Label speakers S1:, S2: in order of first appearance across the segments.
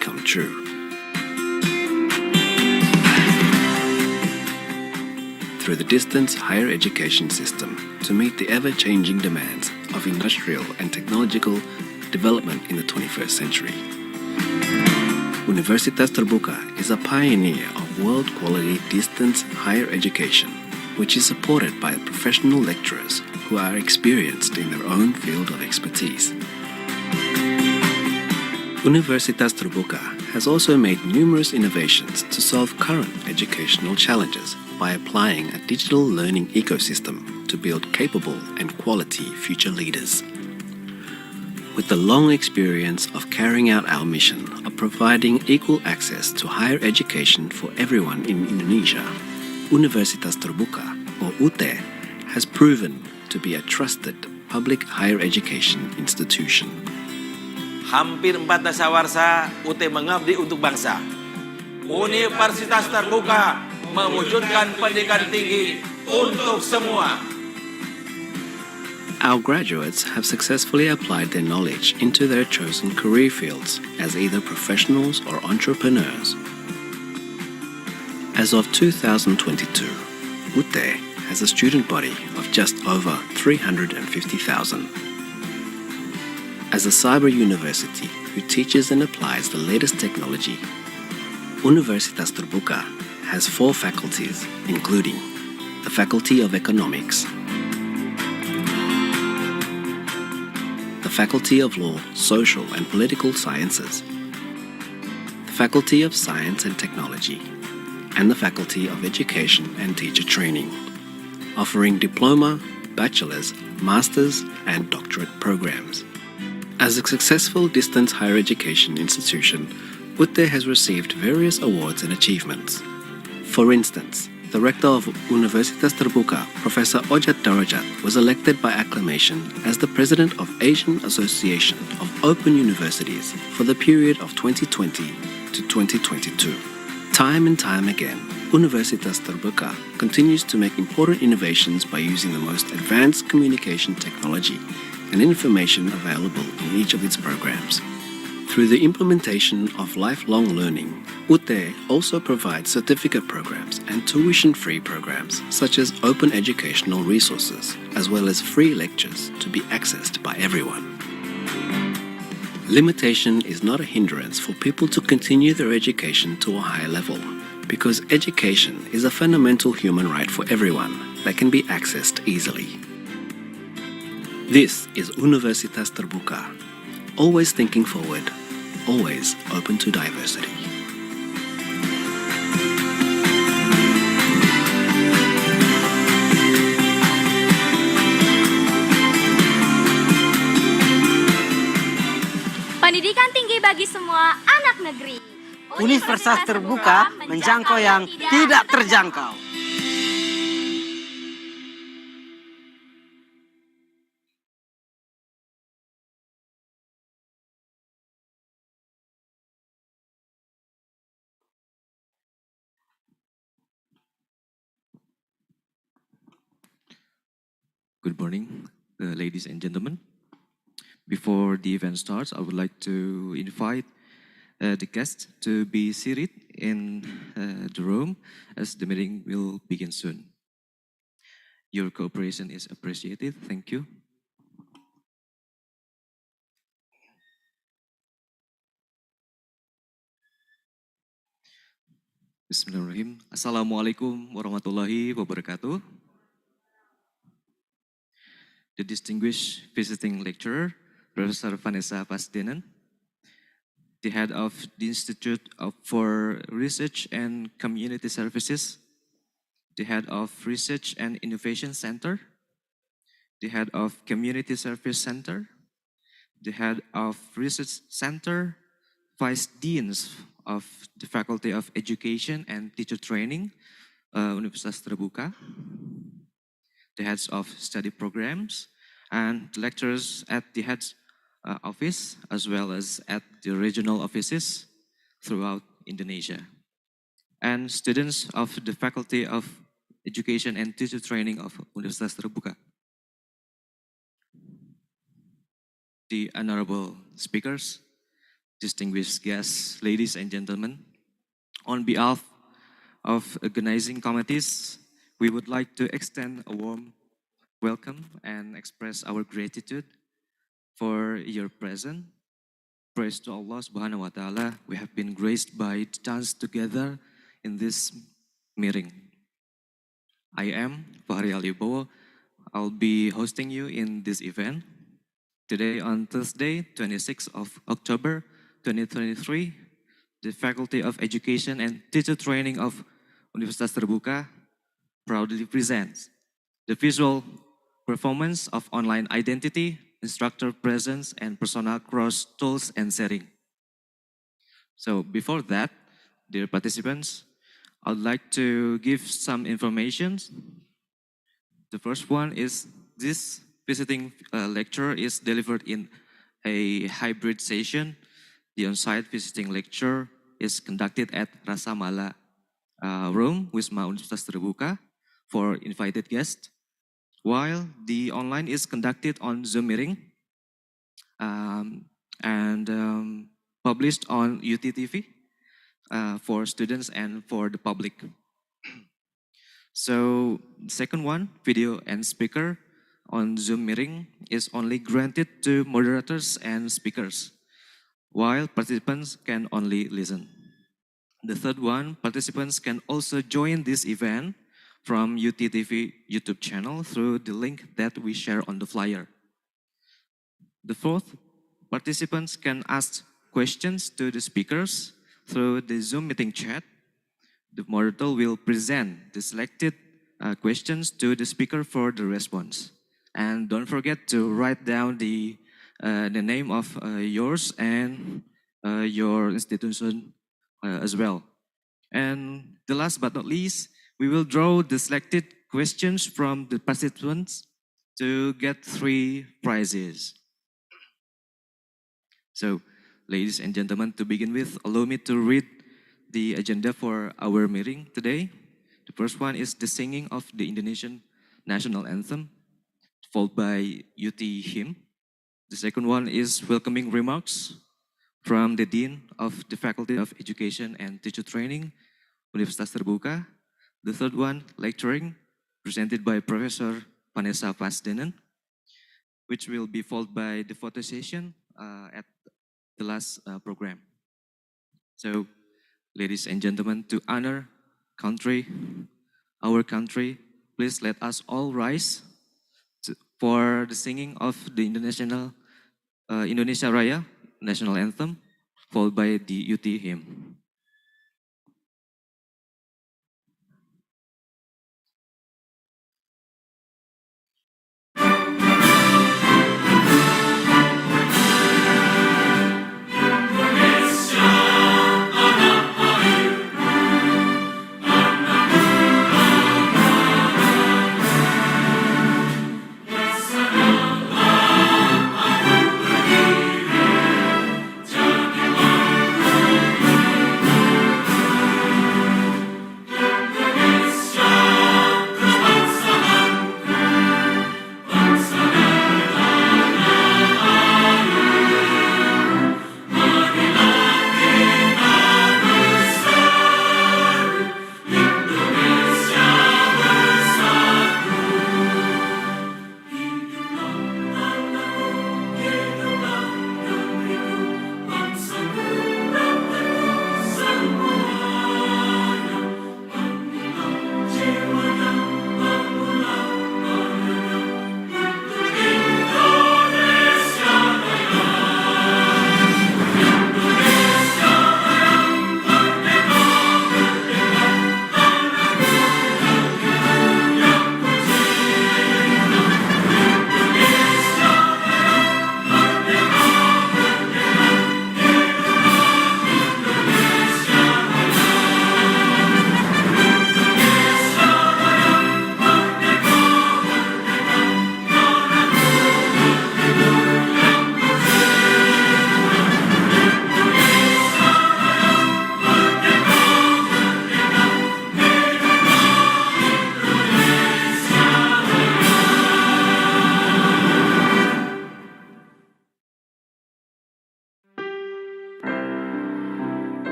S1: come true. Through the distance higher education system to meet the ever-changing demands of industrial and technological development in the 21st century. Universitas Terbuka is a pioneer of world-quality distance higher education, which is supported by professional lecturers who are experienced in their own field of expertise. Universitas Terbuka has also made numerous innovations to solve current educational challenges by applying a digital learning ecosystem to build capable and quality future leaders. With the long experience of carrying out our mission of providing equal access to higher education for everyone in Indonesia, Universitas Terbuka, or UT, has proven to be a trusted public higher education institution.
S2: Hampir 4 dasawarsa UT mengabdi untuk bangsa. Universitas Terbuka mewujudkan pendidikan tinggi untuk semua.
S1: Our graduates have successfully applied their knowledge into their chosen career fields as either professionals or entrepreneurs. As of 2022, UT has a student body of just over 350,000. As a cyber university who teaches and applies the latest technology, Universitas Terbuka has 4 faculties, including the Faculty of Economics, the Faculty of Law, Social and Political Sciences, the Faculty of Science and Technology, and the Faculty of Education and Teacher Training, offering diploma, bachelor's, master's, and doctorate programs. As a successful distance higher education institution, UT has received various awards and achievements. For instance, the rector of Universitas Terbuka, Professor Ojat Darajat, was elected by acclamation as the president of Asian Association of Open Universities for the period of 2020 to 2022. Time and time again, Universitas Terbuka continues to make important innovations by using the most advanced communication technology and information available in each of its programs. Through the implementation of lifelong learning, UT also provides certificate programs and tuition-free programs such as open educational resources, as well as free lectures to be accessed by everyone. Limitation is not a hindrance for people to continue their education to a higher level, because education is a fundamental human right for everyone that can be accessed easily. This is Universitas Terbuka, always thinking forward, always open to diversity.
S3: Pendidikan tinggi bagi semua anak negeri.
S4: Universitas Terbuka menjangkau yang tidak terjangkau.
S5: Good morning, ladies and gentlemen. Before the event starts, I would like to invite the guests to be seated in the room as the meeting will begin soon. Your cooperation is appreciated. Thank you. Bismillahirrahmanirrahim. Assalamualaikum warahmatullahi wabarakatuh. The distinguished visiting lecturer, Professor Vanessa Pasdenen, the head of the Institute for Research and Community Services, the head of Research and Innovation Center, the head of Community Service Center, the head of Research Center, vice deans of the Faculty of Education and Teacher Training, Universitas Terbuka, the heads of study programs, and the lecturers at the heads office, as well as at the regional offices throughout Indonesia, and students of the Faculty of Education and Teacher Training of Universitas Terbuka. The honorable speakers, distinguished guests, ladies and gentlemen. On behalf of organizing committees, we would like to extend a warm welcome and express our gratitude for your presence. Praise to Allah Subhanahu wa Ta'ala. We have been graced by the chance together in this meeting. I am Fahri Alibowo. I'll be hosting you in this event. Today on Thursday, 26th of October 2023, the Faculty of Education and Teacher Training of Universitas Terbuka proudly presents the visual performance of online identity, instructor presence, and personal cross tools and setting. So before that, dear participants, I'd like to give some information. The first one is this visiting lecture is delivered in a hybrid session. The on-site visiting lecture is conducted at Rasamala room, Wisma Universitas Terbuka, for invited guests, while the online is conducted on Zoom meeting and published on UTTV for students and for the public. So second one, video and speaker on Zoom meeting is only granted to moderators and speakers, while participants can only listen. The third one, participants can also join this event from UTTV YouTube channel through the link that we share on the flyer. The fourth, participants can ask questions to the speakers through the Zoom meeting chat. The moderator will present the selected questions to the speaker for the response. And don't forget to write down the name of yours and your institution as well. And the last but not least, we will draw the selected questions from the participants to get 3 prizes. So, ladies and gentlemen, to begin with, allow me to read the agenda for our meeting today. The first one is the singing of the Indonesian national anthem, followed by UT hymn. The second one is welcoming remarks from the Dean of the Faculty of Education and Teacher Training, Universitas Terbuka. The third one, lecturing, presented by Professor Vanessa Pasdenen, which will be followed by the photo session at the last program. So, ladies and gentlemen, to honor country, our country, please let us all rise for the singing of the Indonesia Raya national anthem, followed by the UT hymn.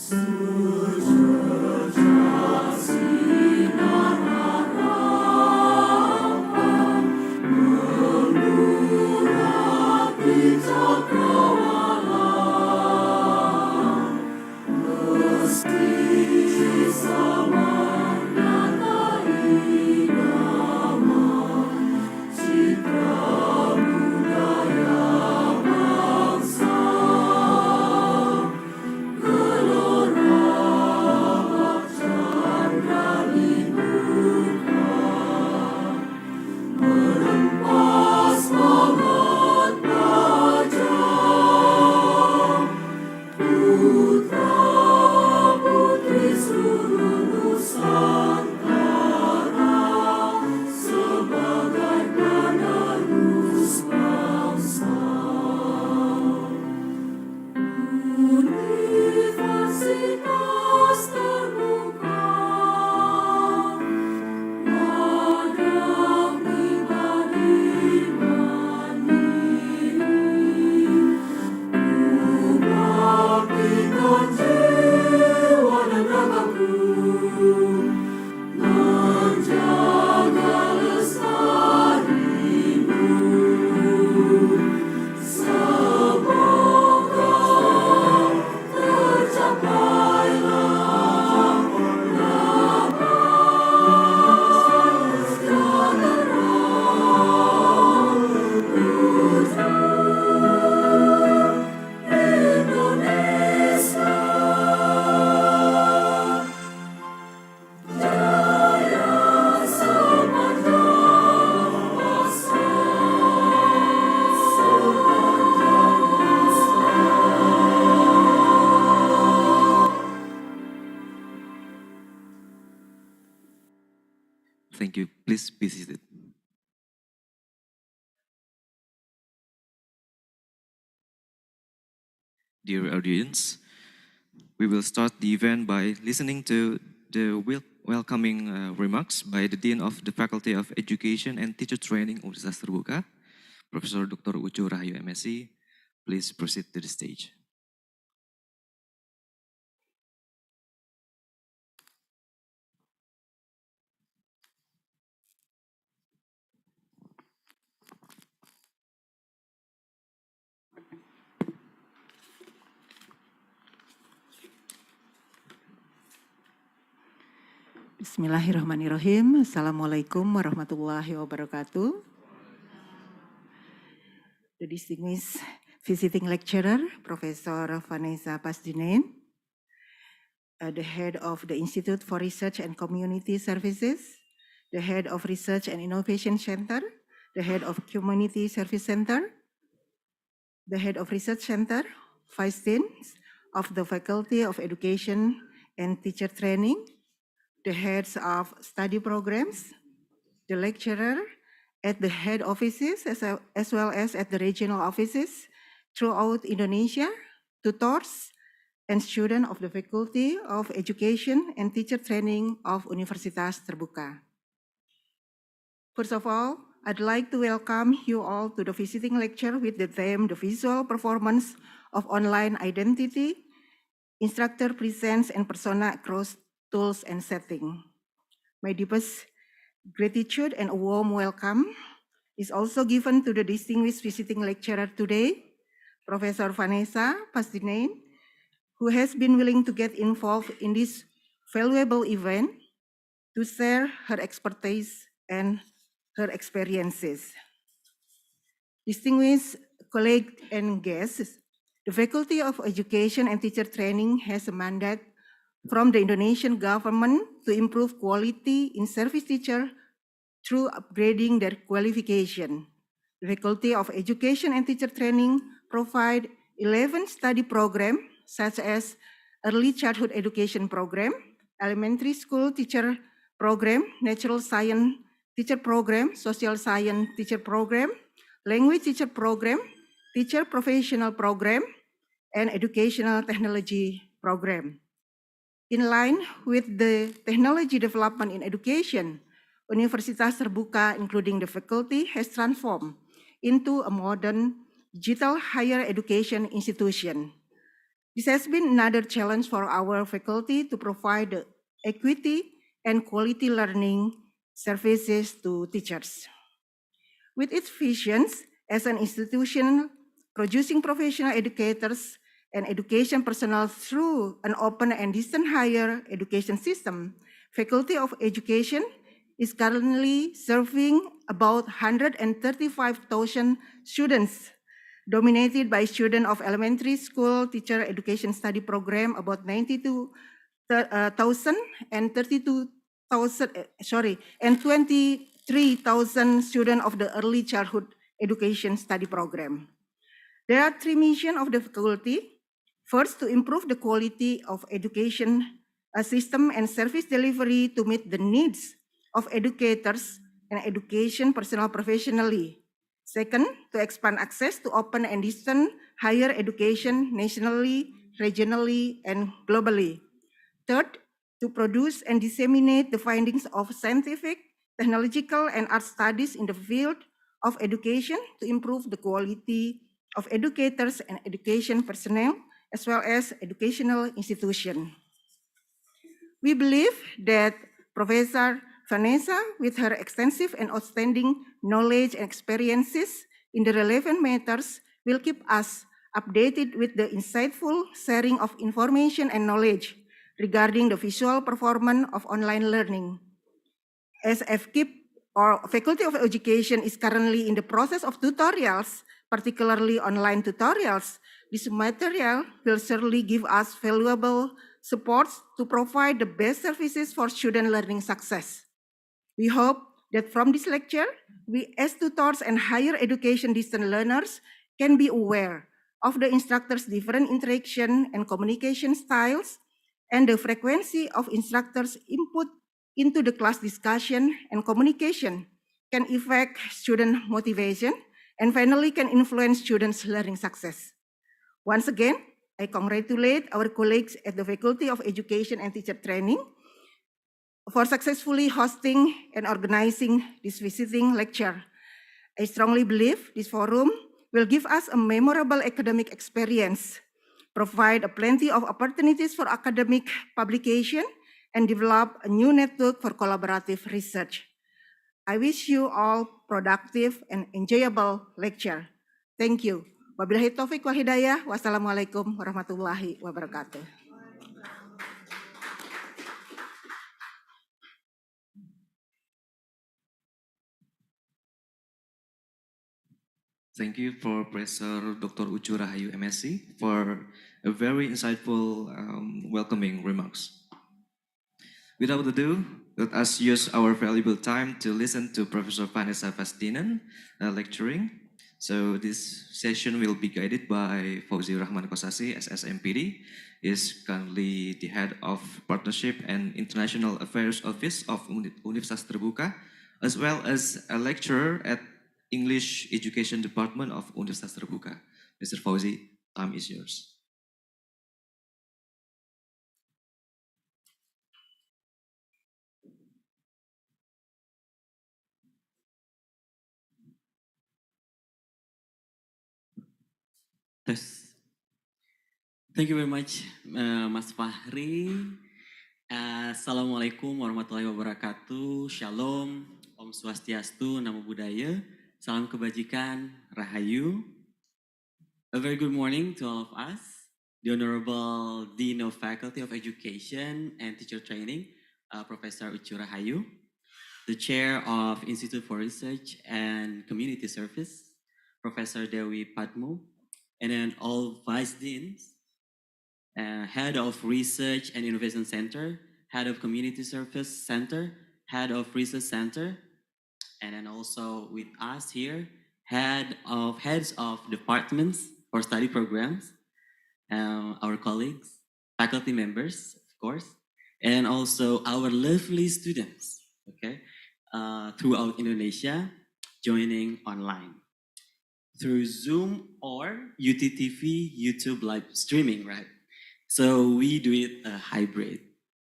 S5: Thank you. Please be seated. Dear audience, we will start the event by listening to the welcoming remarks by the Dean of the Faculty of Education and Teacher Training Universitas Terbuka, Profesor Dr. Ucu Rahayu MSc. Please proceed to the stage.
S6: Bismillahirrahmanirrahim. Assalamualaikum warahmatullahi wabarakatuh. The distinguished visiting lecturer, Professor Vanessa Pasdinen, the head of the Institute for Research and Community Services, the head of Research and Innovation Center, the head of Community Service Center, the head of Research Center, vice deans of the Faculty of Education and Teacher Training, the heads of study programs, the lecturer at the head offices as well as at the regional offices throughout Indonesia, tutors, and students of the Faculty of Education and Teacher Training of Universitas Terbuka. First of all, I'd like to welcome you all to the visiting lecture with the theme, The Visual Performance of Online Identity, Instructor Presence and Persona Across Tools and Setting. My deepest gratitude and a warm welcome is also given to the distinguished visiting lecturer today, Professor Vanessa Pasdinen, who has been willing to get involved in this valuable event to share her expertise and her experiences. Distinguished colleagues and guests, the Faculty of Education and Teacher Training has a mandate from the Indonesian government to improve quality in service teacher through upgrading their qualification. The Faculty of Education and Teacher Training provide 11 study programs such as Early Childhood Education Program, Elementary School Teacher Program, Natural Science Teacher Program, Social Science Teacher Program, Language Teacher Program, Teacher Professional Program, and Educational Technology Program. In line with the technology development in education, Universitas Terbuka, including the faculty, has transformed into a modern digital higher education institution. This has been another challenge for our faculty to provide the equity and quality learning services to teachers. With its visions as an institution producing professional educators and education personnel through an open and distant higher education system, Faculty of Education is currently serving about 135,000 students, dominated by students of elementary school teacher education study program, about 92,000 and 23,000 students of the early childhood education study program. There are three missions of the faculty. First, to improve the quality of education system and service delivery to meet the needs of educators and education personnel professionally. Second, to expand access to open and distant higher education nationally, regionally, and globally. Third, to produce and disseminate the findings of scientific, technological, and art studies in the field of education to improve the quality of educators and education personnel, as well as educational institutions. We believe that Professor Vanessa, with her extensive and outstanding knowledge and experiences in the relevant matters, will keep us updated with the insightful sharing of information and knowledge regarding the visual performance of online learning. As FKIP, or Faculty of Education, is currently in the process of tutorials, particularly online tutorials, this material will certainly give us valuable support to provide the best services for student learning success. We hope that from this lecture, we as tutors and higher education distant learners can be aware of the instructors' different interaction and communication styles and the frequency of instructors' input into the class discussion and communication can affect student motivation and finally can influence students' learning success. Once again, I congratulate our colleagues at the Faculty of Education and Teacher Training for successfully hosting and organizing this visiting lecture. I strongly believe this forum will give us a memorable academic experience, provide plenty of opportunities for academic publication, and develop a new network for collaborative research. I wish you all productive and enjoyable lecture. Thank you. Wabillahi taufiq wal hidayah. Wassalamualaikum warahmatullahi wabarakatuh.
S5: Thank you for Professor Dr. Ucu Rahayu MSc for a very insightful welcoming remarks. Without ado, let us use our valuable time to listen to Professor Vanessa Pasdinen lecturing. So this session will be guided by Fauzi Rahman Kosasi, SSMPD, is currently the head of Partnership and International Affairs Office of Universitas Terbuka, as well as a lecturer at English Education Department of Universitas Terbuka. Mr. Fauzi, time is yours.
S7: Thank you very much, Mas Fahri. Assalamualaikum warahmatullahi wabarakatuh. Shalom, Om Swastiastu, Namo Buddhaya, Salam Kebajikan, Rahayu. A very good morning to all of us. The Honorable Dean of Faculty of Education and Teacher Training, Professor Ucu Rahayu. The Chair of Institute for Research and Community Service, Professor Dewi Padmo, and then all Vice Deans, Head of Research and Innovation Center, Head of Community Service Center, Head of Research Center, and then also with us here, heads of departments or study programs, our colleagues, faculty members, of course, and also our lovely students, okay, throughout Indonesia, joining online through Zoom or UTTV, YouTube live streaming, right? So we do it hybrid.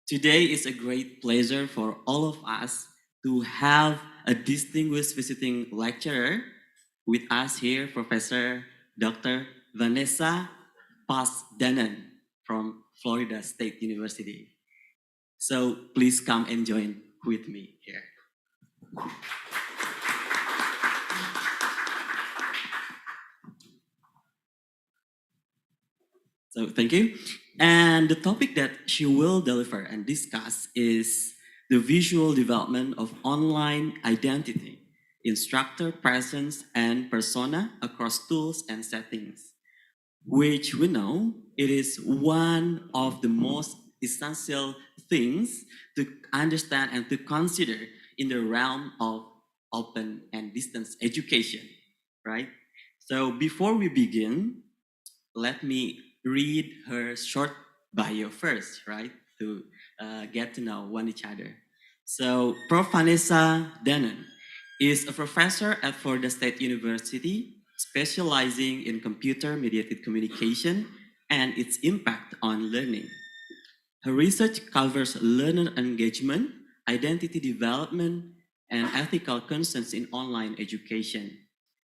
S7: Today is a great pleasure for all of us to have a distinguished visiting lecturer with us here, Professor Dr. Vanessa Pasdinen. from Florida State University. So please come and join with me here. So thank you. And the topic that she will deliver and discuss is the visual development of online identity, instructor presence and persona across tools and settings, which we know it is one of the most essential things to understand and to consider in the realm of open and distance education, right? So before we begin, let me read her short bio first, right? To get to know one each other. So Prof. Vanessa Denon is a professor at Florida State University, specializing in computer-mediated communication and its impact on learning. Her research covers learner engagement, identity development, and ethical concerns in online education.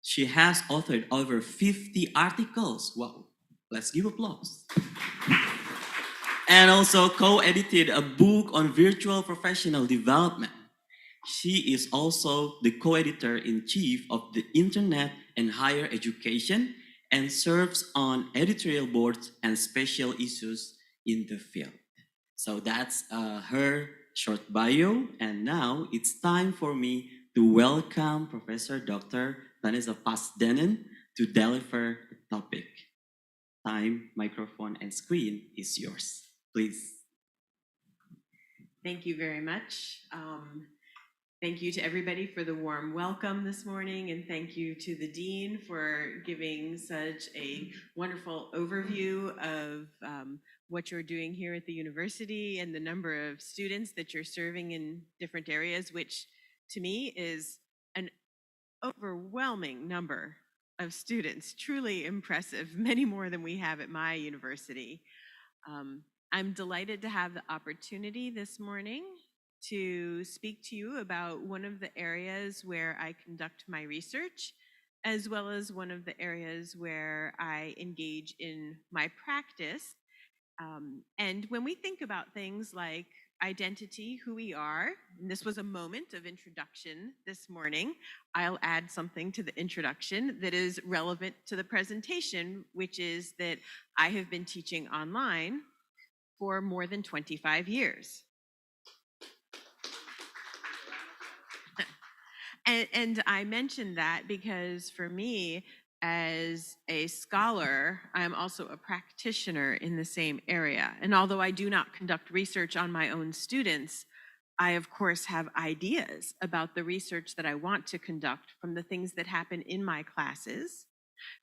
S7: She has authored over 50 articles. Wow, let's give applause. And also co-edited a book on virtual professional development. She is also the co-editor-in-chief of the Internet and Higher Education and serves on editorial boards and special issues in the field. So that's her short bio. And now it's time for me to welcome Professor Dr. Vanessa Pasdenon to deliver the topic. Time, microphone, and screen is yours. Please.
S8: Thank you very much. Thank you to everybody for the warm welcome this morning, and thank you to the Dean for giving such a wonderful overview of what you're doing here at the university and the number of students that you're serving in different areas, which to me is an overwhelming number of students, truly impressive, many more than we have at my university. I'm delighted to have the opportunity this morning to speak to you about one of the areas where I conduct my research, as well as one of the areas where I engage in my practice. And when we think about things like identity, who we are, and this was a moment of introduction this morning, I'll add something to the introduction that is relevant to the presentation, which is that I have been teaching online for more than 25 years. And I mention that because for me, as a scholar, I'm also a practitioner in the same area. And although I do not conduct research on my own students, I of course have ideas about the research that I want to conduct from the things that happen in my classes,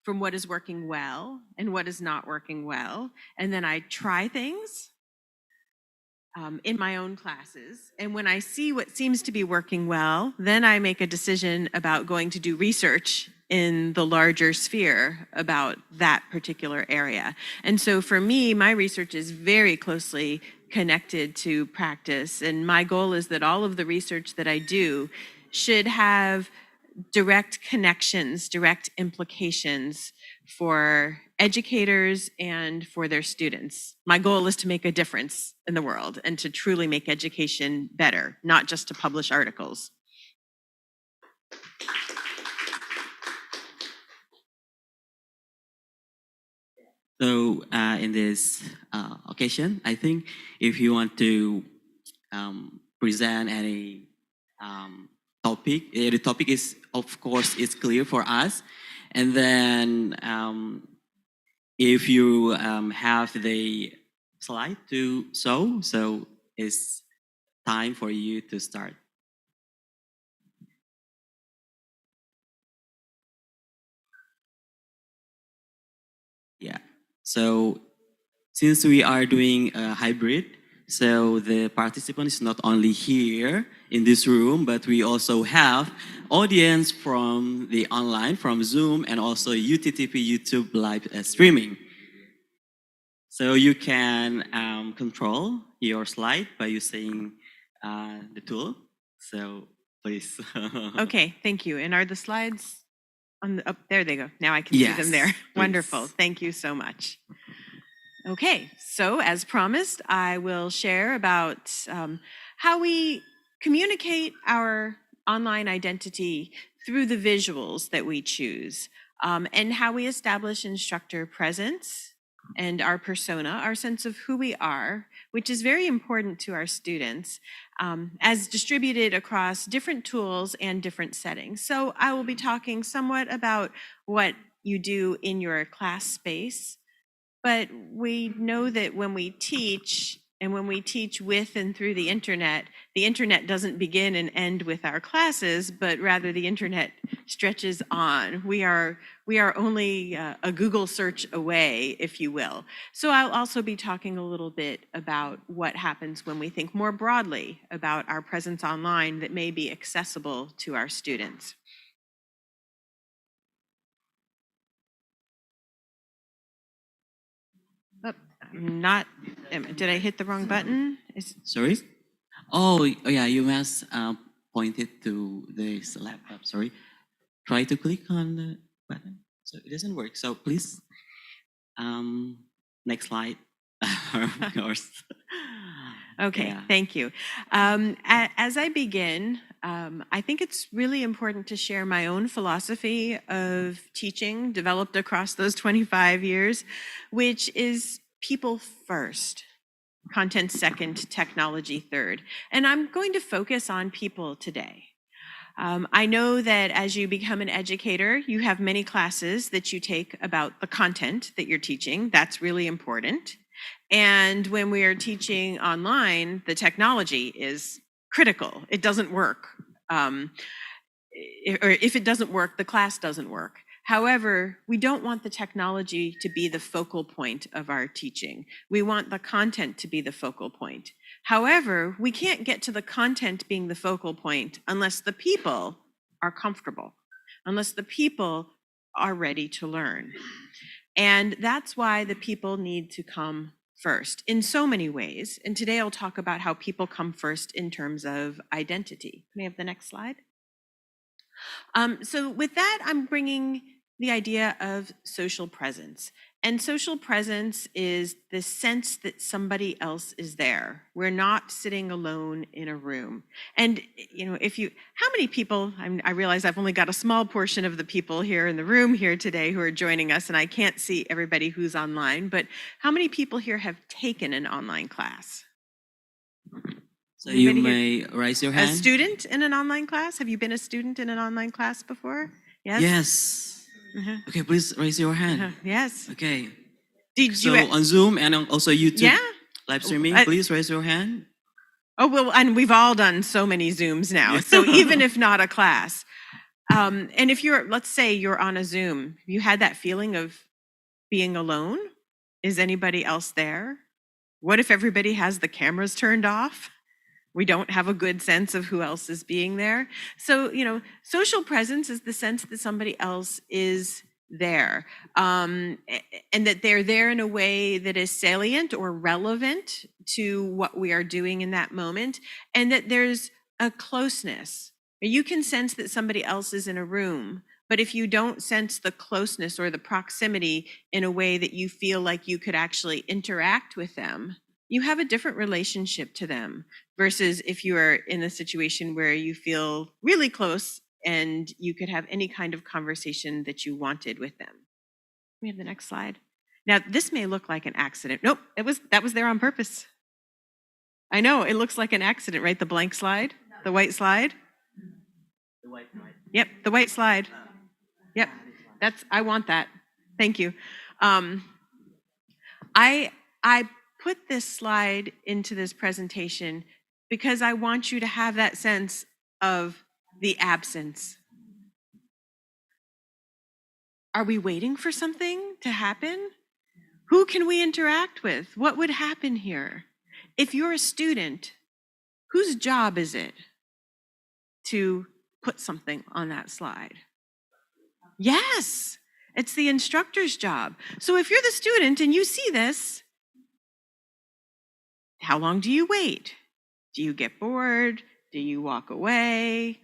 S8: from what is working well and what is not working well. And then I try things in my own classes. And when I see what seems to be working well, then I make a decision about going to do research in the larger sphere about that particular area. And so for me, my research is very closely connected to practice. And my goal is that all of the research that I do should have direct connections, direct implications for educators and for their students. My goal is to make a difference in the world and to truly make education better, not just to publish articles.
S7: So in this occasion, I think if you want to present any topic, the topic is, of course, is clear for us. And then if you have the slide to show, so it's time for you to start. Yeah, so since we are doing a hybrid, so the participant is not only here in this room, but we also have audience from the online, from Zoom, and also UTTP YouTube live streaming. So you can control your slide by using the tool. So please.
S8: Okay, thank you. And are the slides on the, oh, there they go. Now I can see them there.
S7: Please.
S8: Wonderful. Thank you so much. Okay, so as promised, I will share about how we communicate our online identity through the visuals that we choose, and how we establish instructor presence and our persona, our sense of who we are, which is very important to our students, as distributed across different tools and different settings. So I will be talking somewhat about what you do in your class space, but we know that when we teach, and when we teach with and through the internet doesn't begin and end with our classes, but rather the internet stretches on. We are only a Google search away, if you will. So I'll also be talking a little bit about what happens when we think more broadly about our presence online that may be accessible to our students. Did I hit the wrong button?
S7: Sorry? Oh yeah, you must point it to this laptop, sorry. Try to click on the button. So it doesn't work. So please, next slide. Of course.
S8: Okay,
S7: Yeah.
S8: thank you. As I begin, I think it's really important to share my own philosophy of teaching developed across those 25 years, which is people first, content second, technology third. And I'm going to focus on people today. I know that as you become an educator, you have many classes that you take about the content that you're teaching. That's really important. And when we are teaching online, the technology is critical. It doesn't work. Or if it doesn't work, the class doesn't work. However, we don't want the technology to be the focal point of our teaching. We want the content to be the focal point. However, we can't get to the content being the focal point unless the people are comfortable, unless the people are ready to learn. And that's why the people need to come first in so many ways. And today I'll talk about how people come first in terms of identity. Can we have the next slide? So with that, I'm bringing the idea of social presence. And social presence is the sense that somebody else is there. We're not sitting alone in a room. And how many people, I realize I've only got a small portion of the people here in the room here today who are joining us, and I can't see everybody who's online, but how many people here have taken an online class?
S7: So you may raise your hand.
S8: A student in an online class? Have you been a student in an online class before? Yes?
S7: Yes. Okay, please raise your hand.
S8: Yes.
S7: Okay.
S8: Did
S7: So
S8: you?
S7: on Zoom and also YouTube
S8: Yeah.
S7: live streaming, please raise your hand.
S8: Oh, well, and we've all done so many Zooms now. So even if not a class, and if let's say you're on a Zoom, you had that feeling of being alone? Is anybody else there? What if everybody has the cameras turned off? We don't have a good sense of who else is being there. So, social presence is the sense that somebody else is there, and that they're there in a way that is salient or relevant to what we are doing in that moment, and that there's a closeness. You can sense that somebody else is in a room, but if you don't sense the closeness or the proximity in a way that you feel like you could actually interact with them, you have a different relationship to them versus if you are in a situation where you feel really close and you could have any kind of conversation that you wanted with them. We have the next slide. Now, this may look like an accident. Nope, that was there on purpose. I know, it looks like an accident, right? The blank slide, the white slide.
S7: The white slide.
S8: Yep, the white slide. Yep, I want that. Thank you. I put this slide into this presentation because I want you to have that sense of the absence. Are we waiting for something to happen? Who can we interact with? What would happen here? If you're a student, whose job is it to put something on that slide? Yes, it's the instructor's job. So if you're the student and you see this, how long do you wait? Do you get bored? Do you walk away?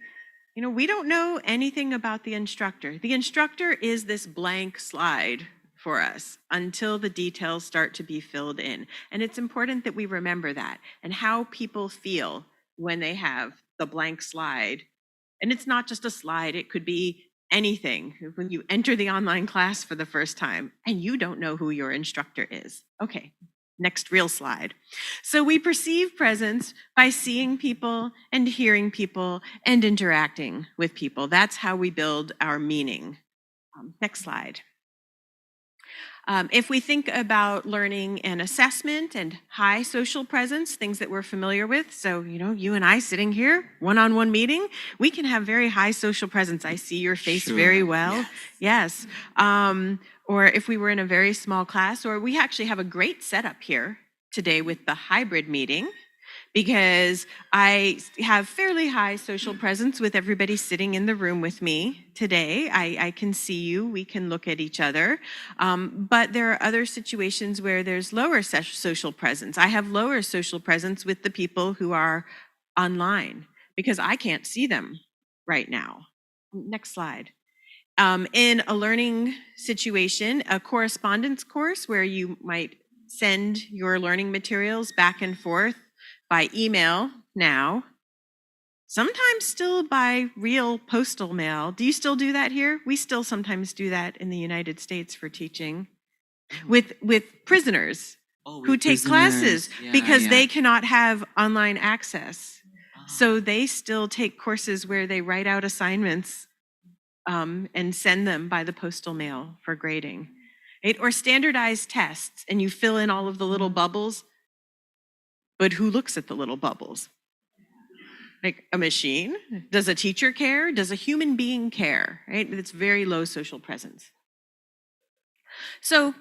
S8: We don't know anything about the instructor. The instructor is this blank slide for us until the details start to be filled in. And it's important that we remember that and how people feel when they have the blank slide. And it's not just a slide, it could be anything. When you enter the online class for the first time and you don't know who your instructor is. Okay, next real slide. So we perceive presence by seeing people and hearing people and interacting with people. That's how we build our meaning. Next slide. If we think about learning and assessment and high social presence, things that we're familiar with, so, you and I sitting here, one-on-one meeting, we can have very high social presence. I see your face very well. Yes. Or if we were in a very small class, or we actually have a great setup here today with the hybrid meeting, because I have fairly high social presence with everybody sitting in the room with me today. I can see you, we can look at each other. But there are other situations where there's lower social presence. I have lower social presence with the people who are online because I can't see them right now. Next slide. In a learning situation, a correspondence course where you might send your learning materials back and forth by email now, sometimes still by real postal mail. Do you still do that here? We still sometimes do that in the United States for teaching with prisoners who take classes because they cannot have online access. So they still take courses where they write out assignments and send them by the postal mail for grading. Right? Or standardized tests, and you fill in all of the little bubbles. But who looks at the little bubbles? Like a machine? Does a teacher care? Does a human being care? Right? It's very low social presence. So,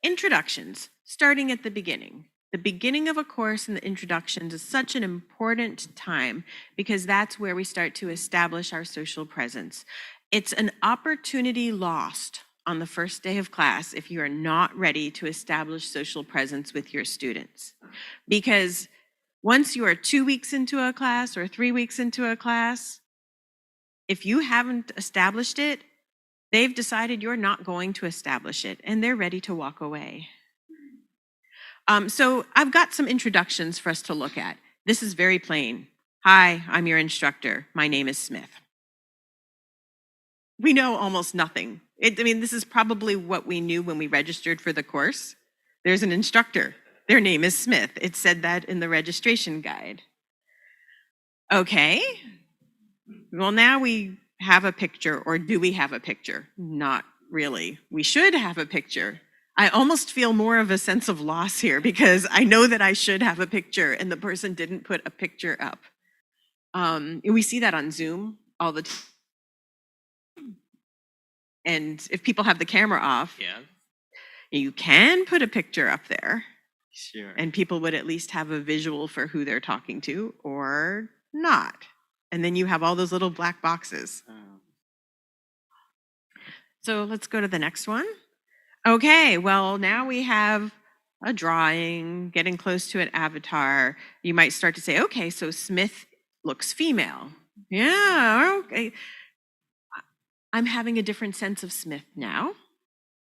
S8: introductions, starting at the beginning. The beginning of a course and the introductions is such an important time because that's where we start to establish our social presence. It's an opportunity lost on the first day of class if you are not ready to establish social presence with your students. Because once you are 2 weeks into a class or 3 weeks into a class, if you haven't established it, they've decided you're not going to establish it and they're ready to walk away. So I've got some introductions for us to look at. This is very plain. Hi, I'm your instructor. My name is Smith. We know almost nothing. This is probably what we knew when we registered for the course. There's an instructor. Their name is Smith. It said that in the registration guide. Okay. Well, now we have a picture, or do we have a picture? Not really. We should have a picture. I almost feel more of a sense of loss here because I know that I should have a picture and the person didn't put a picture up. We see that on Zoom all the time. And if people have the camera off, you can put a picture up there.
S7: Sure.
S8: And people would at least have a visual for who they're talking to or not. And then you have all those little black boxes. So let's go to the next one. Okay, well, now we have a drawing, getting close to an avatar. You might start to say, okay, so Smith looks female. Yeah, okay. I'm having a different sense of Smith now.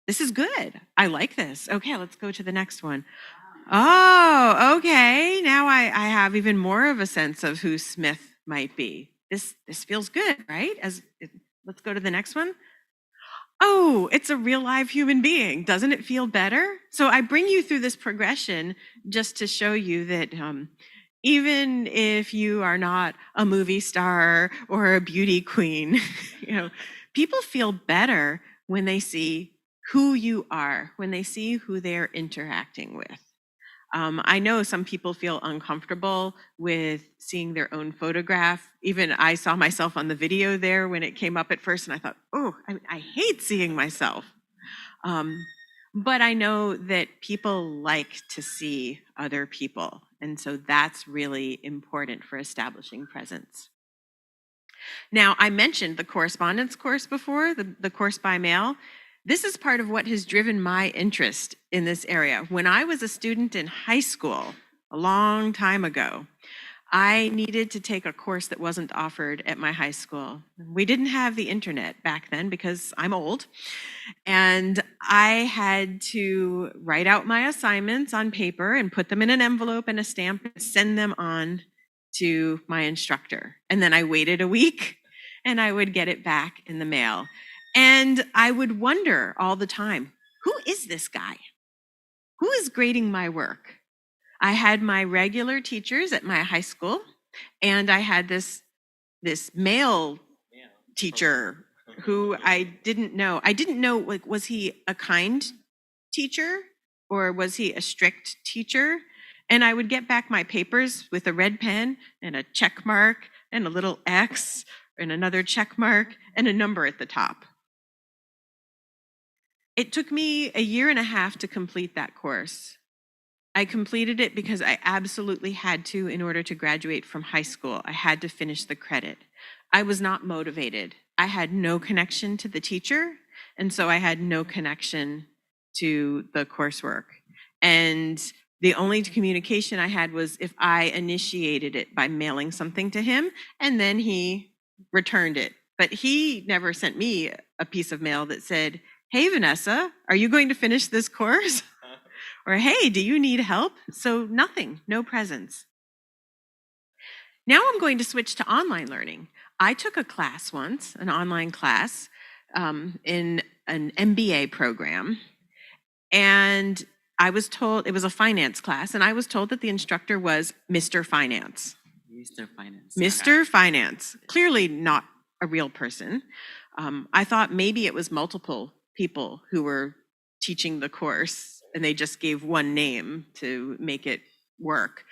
S8: This is good. I like this. Okay, let's go to the next one. Oh, okay. Now I have even more of a sense of who Smith might be. This feels good, right? Let's go to the next one. Oh, it's a real live human being. Doesn't it feel better? So I bring you through this progression just to show you that even if you are not a movie star or a beauty queen, people feel better when they see who you are, when they see who they're interacting with. I know some people feel uncomfortable with seeing their own photograph. Even I saw myself on the video there when it came up at first, and I thought, oh, I hate seeing myself. But I know that people like to see other people, and so that's really important for establishing presence. Now, I mentioned the correspondence course before, the course by mail. This is part of what has driven my interest in this area. When I was a student in high school, a long time ago, I needed to take a course that wasn't offered at my high school. We didn't have the internet back then because I'm old. And I had to write out my assignments on paper and put them in an envelope and a stamp and send them on to my instructor. And then I waited a week and I would get it back in the mail. And I would wonder all the time, who is this guy? Who is grading my work? I had my regular teachers at my high school, and I had this male teacher who I didn't know. I didn't know, like, was he a kind teacher or was he a strict teacher? And I would get back my papers with a red pen and a check mark and a little X and another check mark and a number at the top. It took me 1.5 years to complete that course. I completed it because I absolutely had to in order to graduate from high school. I had to finish the credit. I was not motivated. I had no connection to the teacher, and so I had no connection to the coursework. And the only communication I had was if I initiated it by mailing something to him, and then he returned it. But he never sent me a piece of mail that said, "Hey, Vanessa, are you going to finish this course?" Or, "Hey, do you need help?" So nothing, no presence. Now I'm going to switch to online learning. I took a class once, an online class, in an MBA program, and I was told, it was a finance class, and I was told that the instructor was Mr. Finance.
S7: Mr. Finance.
S8: Mr. Finance, clearly not a real person. I thought maybe it was multiple people who were teaching the course, and they just gave one name to make it work.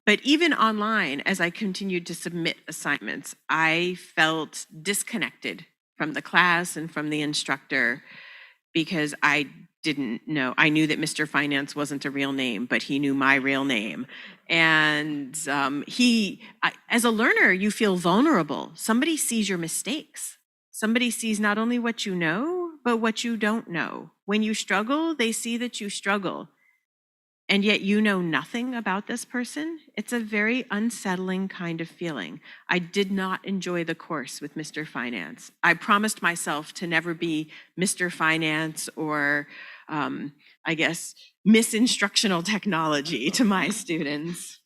S8: But even online, as I continued to submit assignments, I felt disconnected from the class and from the instructor because I didn't know. I knew that Mr. Finance wasn't a real name, but he knew my real name. And as a learner, you feel vulnerable. Somebody sees your mistakes. Somebody sees not only what you know, but what you don't know. When you struggle, they see that you struggle. And yet you know nothing about this person. It's a very unsettling kind of feeling. I did not enjoy the course with Mr. Finance. I promised myself to never be Mr. Finance or, I guess, Miss Instructional Technology to my students.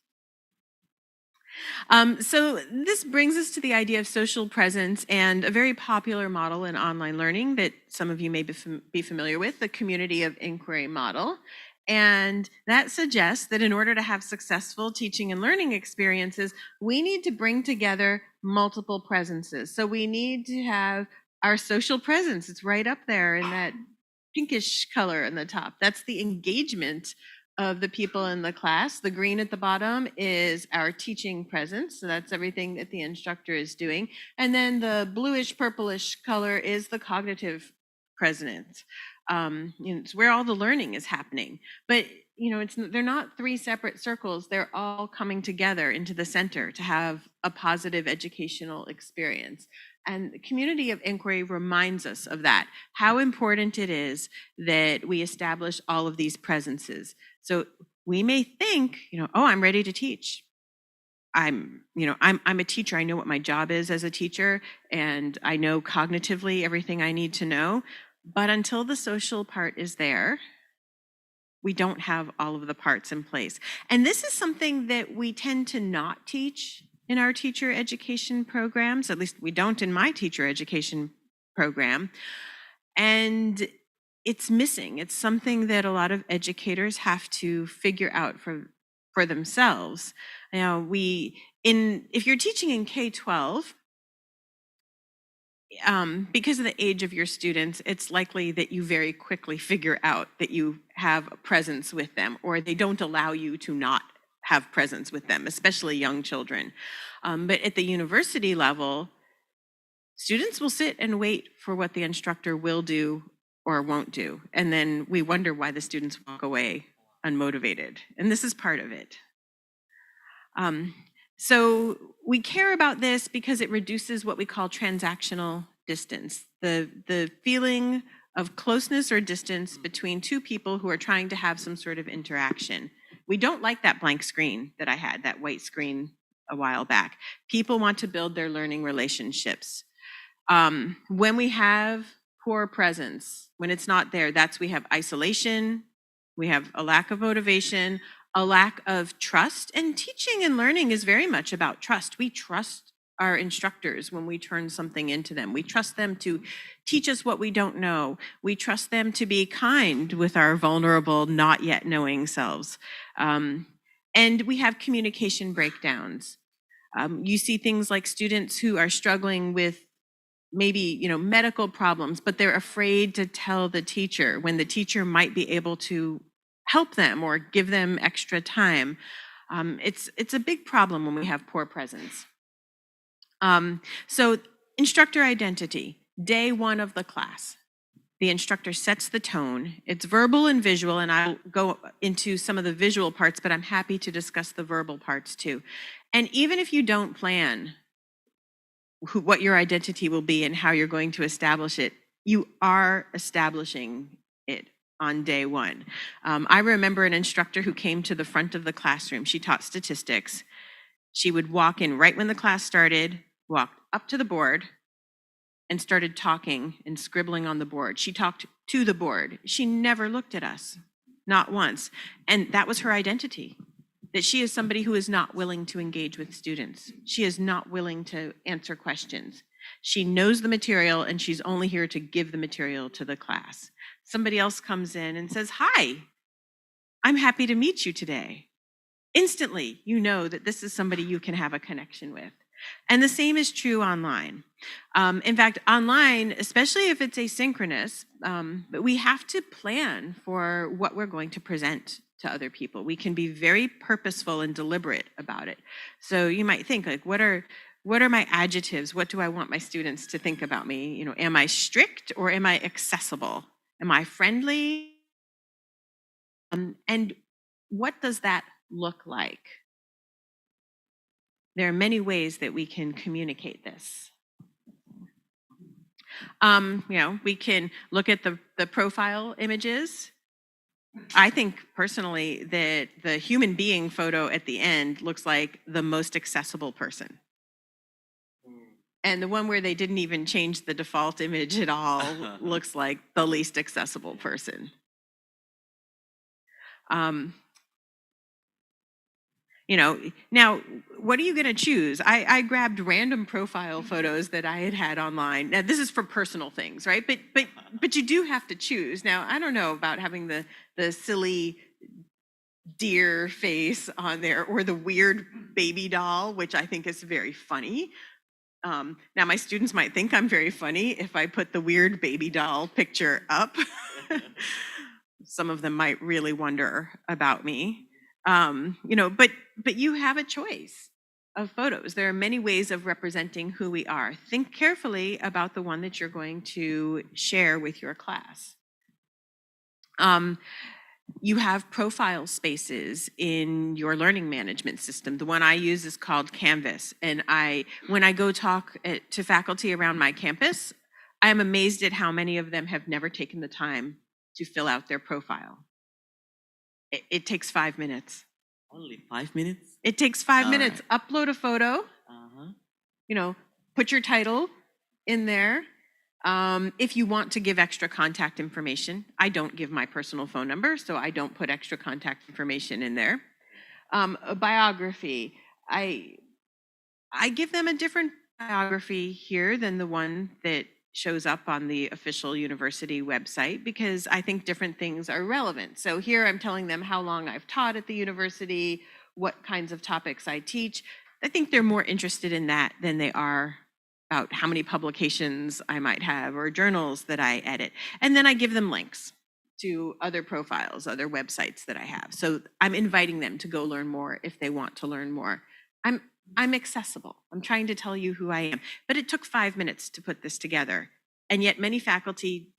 S8: So this brings us to the idea of social presence and a very popular model in online learning that some of you may be familiar with, the community of inquiry model. And that suggests that in order to have successful teaching and learning experiences, we need to bring together multiple presences. So we need to have our social presence. It's right up there in that pinkish color in the top. That's the engagement of the people in the class. The green at the bottom is our teaching presence. So that's everything that the instructor is doing. And then the bluish purplish color is the cognitive presence. It's where all the learning is happening. But they're not 3 separate circles. They're all coming together into the center to have a positive educational experience. And the community of inquiry reminds us of that, how important it is that we establish all of these presences. So we may think, oh, I'm ready to teach. I'm a teacher. I know what my job is as a teacher, and I know cognitively everything I need to know. But until the social part is there, we don't have all of the parts in place. And this is something that we tend to not teach in our teacher education programs. At least we don't in my teacher education program. And it's missing. It's something that a lot of educators have to figure out for themselves. If you're teaching in K-12, because of the age of your students, it's likely that you very quickly figure out that you have a presence with them, or they don't allow you to not have presence with them, especially young children. But at the university level, students will sit and wait for what the instructor will do or won't do. And then we wonder why the students walk away unmotivated. And this is part of it. So we care about this because it reduces what we call transactional distance, the feeling of closeness or distance between two people who are trying to have some sort of interaction. We don't like that blank screen that I had, that white screen a while back. People want to build their learning relationships. When we have poor presence, when it's not there, we have isolation, we have a lack of motivation, a lack of trust. And teaching and learning is very much about trust. We trust our instructors when we turn something into them. We trust them to teach us what we don't know. We trust them to be kind with our vulnerable, not yet knowing selves. And we have communication breakdowns. You see things like students who are struggling with maybe, medical problems, but they're afraid to tell the teacher when the teacher might be able to help them or give them extra time. It's a big problem when we have poor presence. So instructor identity, day one of the class. The instructor sets the tone. It's verbal and visual, and I'll go into some of the visual parts, but I'm happy to discuss the verbal parts too. And even if you don't plan what your identity will be and how you're going to establish it, you are establishing it on day one. I remember an instructor who came to the front of the classroom. She taught statistics. She would walk in right when the class started, walked up to the board, and started talking and scribbling on the board. She talked to the board. She never looked at us, not once. And that was her identity, that she is somebody who is not willing to engage with students. She is not willing to answer questions. She knows the material and she's only here to give the material to the class. Somebody else comes in and says, "Hi, I'm happy to meet you today." Instantly, you know that this is somebody you can have a connection with. And the same is true online. In fact, online, especially if it's asynchronous, but we have to plan for what we're going to present to other people. We can be very purposeful and deliberate about it. So you might think, like, what are my adjectives? What do I want my students to think about me? Am I strict or am I accessible? Am I friendly? And what does that look like? There are many ways that we can communicate this. We can look at the profile images. I think personally that the human being photo at the end looks like the most accessible person. And the one where they didn't even change the default image at all looks like the least accessible person. Now, what are you going to choose? I grabbed random profile photos that I had online. Now, this is for personal things, right? But you do have to choose. Now, I don't know about having the silly deer face on there or the weird baby doll, which I think is very funny. Now, my students might think I'm very funny if I put the weird baby doll picture up. Some of them might really wonder about me. But you have a choice of photos. There are many ways of representing who we are. Think carefully about the one that you're going to share with your class. You have profile spaces in your learning management system. The one I use is called Canvas. And when I go talk to faculty around my campus, I am amazed at how many of them have never taken the time to fill out their profile. It takes 5 minutes.
S7: Only 5 minutes?
S8: It takes 5 minutes.
S7: Right.
S8: Upload a photo. Put your title in there. If you want to give extra contact information, I don't give my personal phone number, so I don't put extra contact information in there. A biography. I give them a different biography here than the one that shows up on the official university website because I think different things are relevant. So here I'm telling them how long I've taught at the university, what kinds of topics I teach. I think they're more interested in that than they are about how many publications I might have or journals that I edit. And then I give them links to other profiles, other websites that I have. So I'm inviting them to go learn more if they want to learn more. I'm accessible. I'm trying to tell you who I am. But it took 5 minutes to put this together. And yet many faculty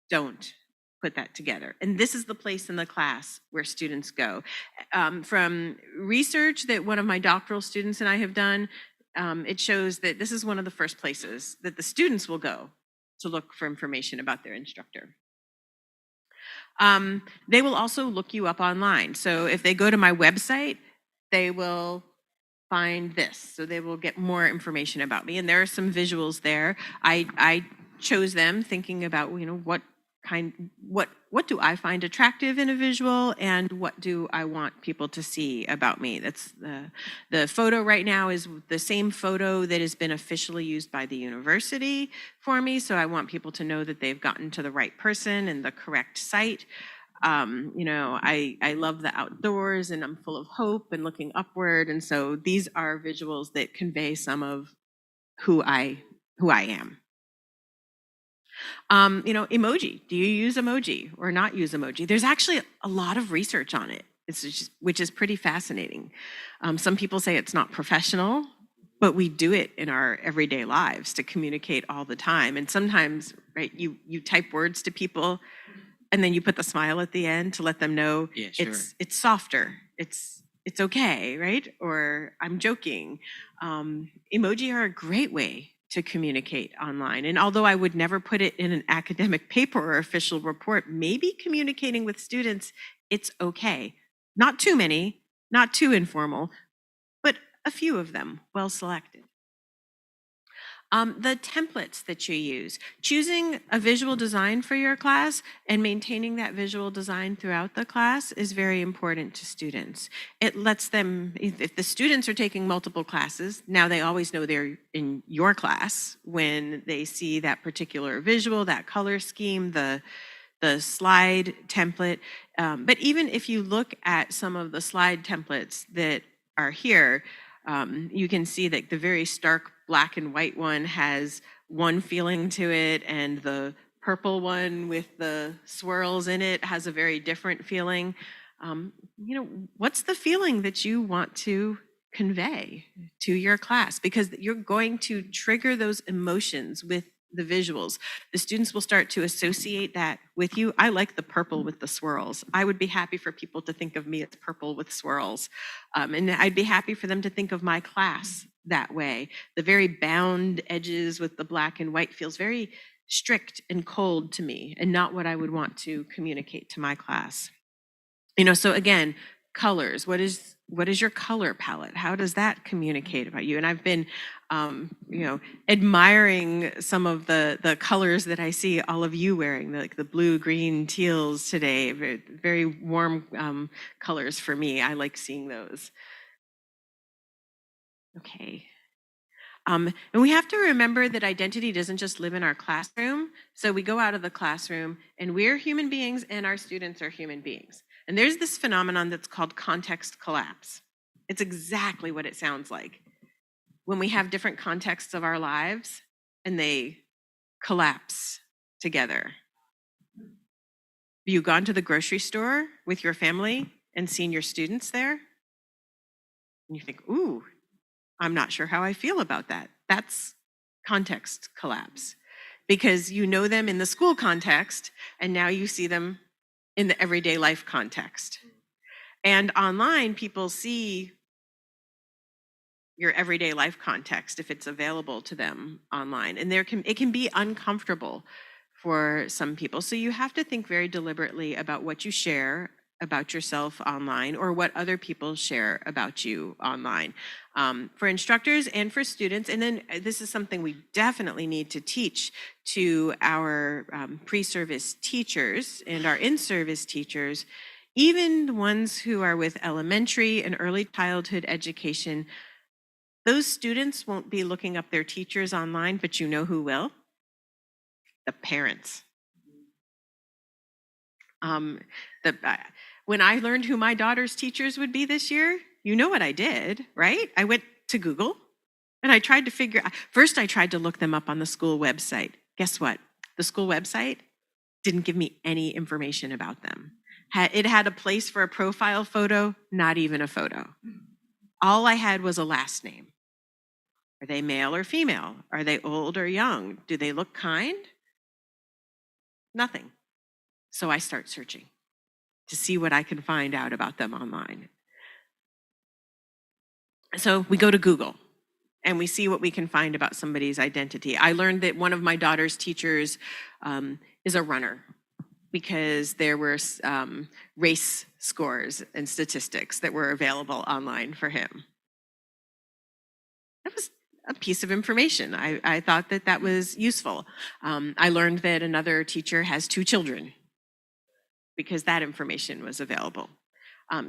S8: don't put that together. And this is the place in the class where students go. From research that one of my doctoral students and I have done, it shows that this is one of the first places that the students will go to look for information about their instructor. They will also look you up online. So if they go to my website, they will find this. So they will get more information about me. And there are some visuals there. I chose them thinking about, what do I find attractive in a visual, and what do I want people to see about me? That's the photo right now is the same photo that has been officially used by the university for me. So I want people to know that they've gotten to the right person and the correct site. I love the outdoors, and I'm full of hope and looking upward. And so these are visuals that convey some of who I am. Emoji. Do you use emoji or not use emoji? There's actually a lot of research on it, which is pretty fascinating. Some people say it's not professional, but we do it in our everyday lives to communicate all the time. And sometimes, right, you type words to people, and then you put the smile at the end to let them know it's softer. It's okay, right? Or I'm joking. Emoji are a great way to communicate online. And although I would never put it in an academic paper or official report, maybe communicating with students, it's okay. Not too many, not too informal, but a few of them well selected. The templates that you use, choosing a visual design for your class and maintaining that visual design throughout the class is very important to students. It lets them, if the students are taking multiple classes, now they always know they're in your class when they see that particular visual, that color scheme, the slide template. But even if you look at some of the slide templates that are here, you can see that the very stark black and white one has one feeling to it, and the purple one with the swirls in it has a very different feeling. What's the feeling that you want to convey to your class? Because you're going to trigger those emotions with the visuals. The students will start to associate that with you. I like the purple with the swirls. I would be happy for people to think of me as purple with swirls. And I'd be happy for them to think of my class that way. The very bound edges with the black and white feels very strict and cold to me, and not what I would want to communicate to my class. So again, colors. What is your color palette? How does that communicate about you? And I've been, admiring some of the colors that I see all of you wearing, like the blue, green, teals today. Very, very warm colors for me. I like seeing those. Okay. And we have to remember that identity doesn't just live in our classroom. So we go out of the classroom and we're human beings and our students are human beings. And there's this phenomenon that's called context collapse. It's exactly what it sounds like. When we have different contexts of our lives and they collapse together. Have you gone to the grocery store with your family and seen your students there? And you think, ooh, I'm not sure how I feel about that. That's context collapse. Because you know them in the school context, and now you see them in the everyday life context. And online, people see your everyday life context if it's available to them online. And it can be uncomfortable for some people. So you have to think very deliberately about what you share about yourself online or what other people share about you online. For instructors and for students, and then this is something we definitely need to teach to our pre-service teachers and our in-service teachers, even the ones who are with elementary and early childhood education. Those students won't be looking up their teachers online, but you know who will? The parents. When I learned who my daughter's teachers would be this year, you know what I did, right? I went to Google and I tried to first I tried to look them up on the school website. Guess what? The school website didn't give me any information about them. It had a place for a profile photo, not even a photo. All I had was a last name. Are they male or female? Are they old or young? Do they look kind? Nothing. So I start searching to see what I can find out about them online. So we go to Google and we see what we can find about somebody's identity. I learned that one of my daughter's teachers is a runner. because there were race scores and statistics that were available online for him. That was a piece of information. I thought that that was useful. I learned that another teacher has 2 children because that information was available.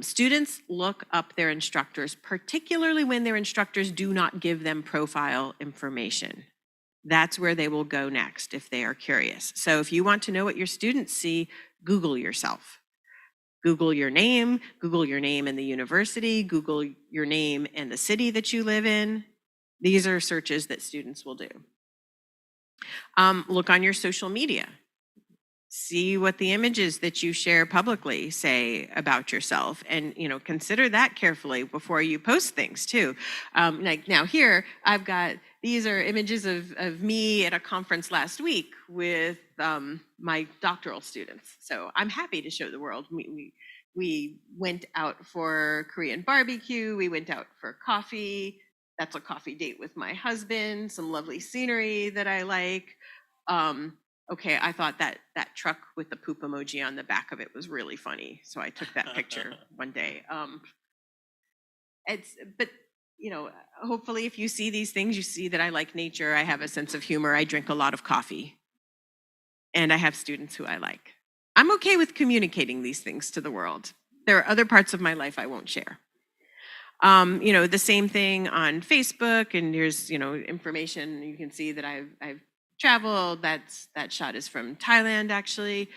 S8: Students look up their instructors, particularly when their instructors do not give them profile information. That's where they will go next if they are curious. So if you want to know what your students see, Google yourself. Google your name and the university, Google your name and the city that you live in. These are searches that students will do. Look on your social media. See what the images that you share publicly say about yourself, and consider that carefully before you post things too. Like now here, I've got, these are images of me at a conference last week with my doctoral students. So I'm happy to show the world. We went out for Korean barbecue, we went out for coffee. That's a coffee date with my husband, some lovely scenery that I like. Okay, I thought that truck with the poop emoji on the back of it was really funny, so I took that picture one day. But hopefully if you see these things, you see that I like nature, I have a sense of humor, I drink a lot of coffee, and I have students who I like. I'm okay with communicating these things to the world. There are other parts of my life I won't share. The same thing on Facebook, and here's information. You can see that I've traveled. That shot is from Thailand, actually.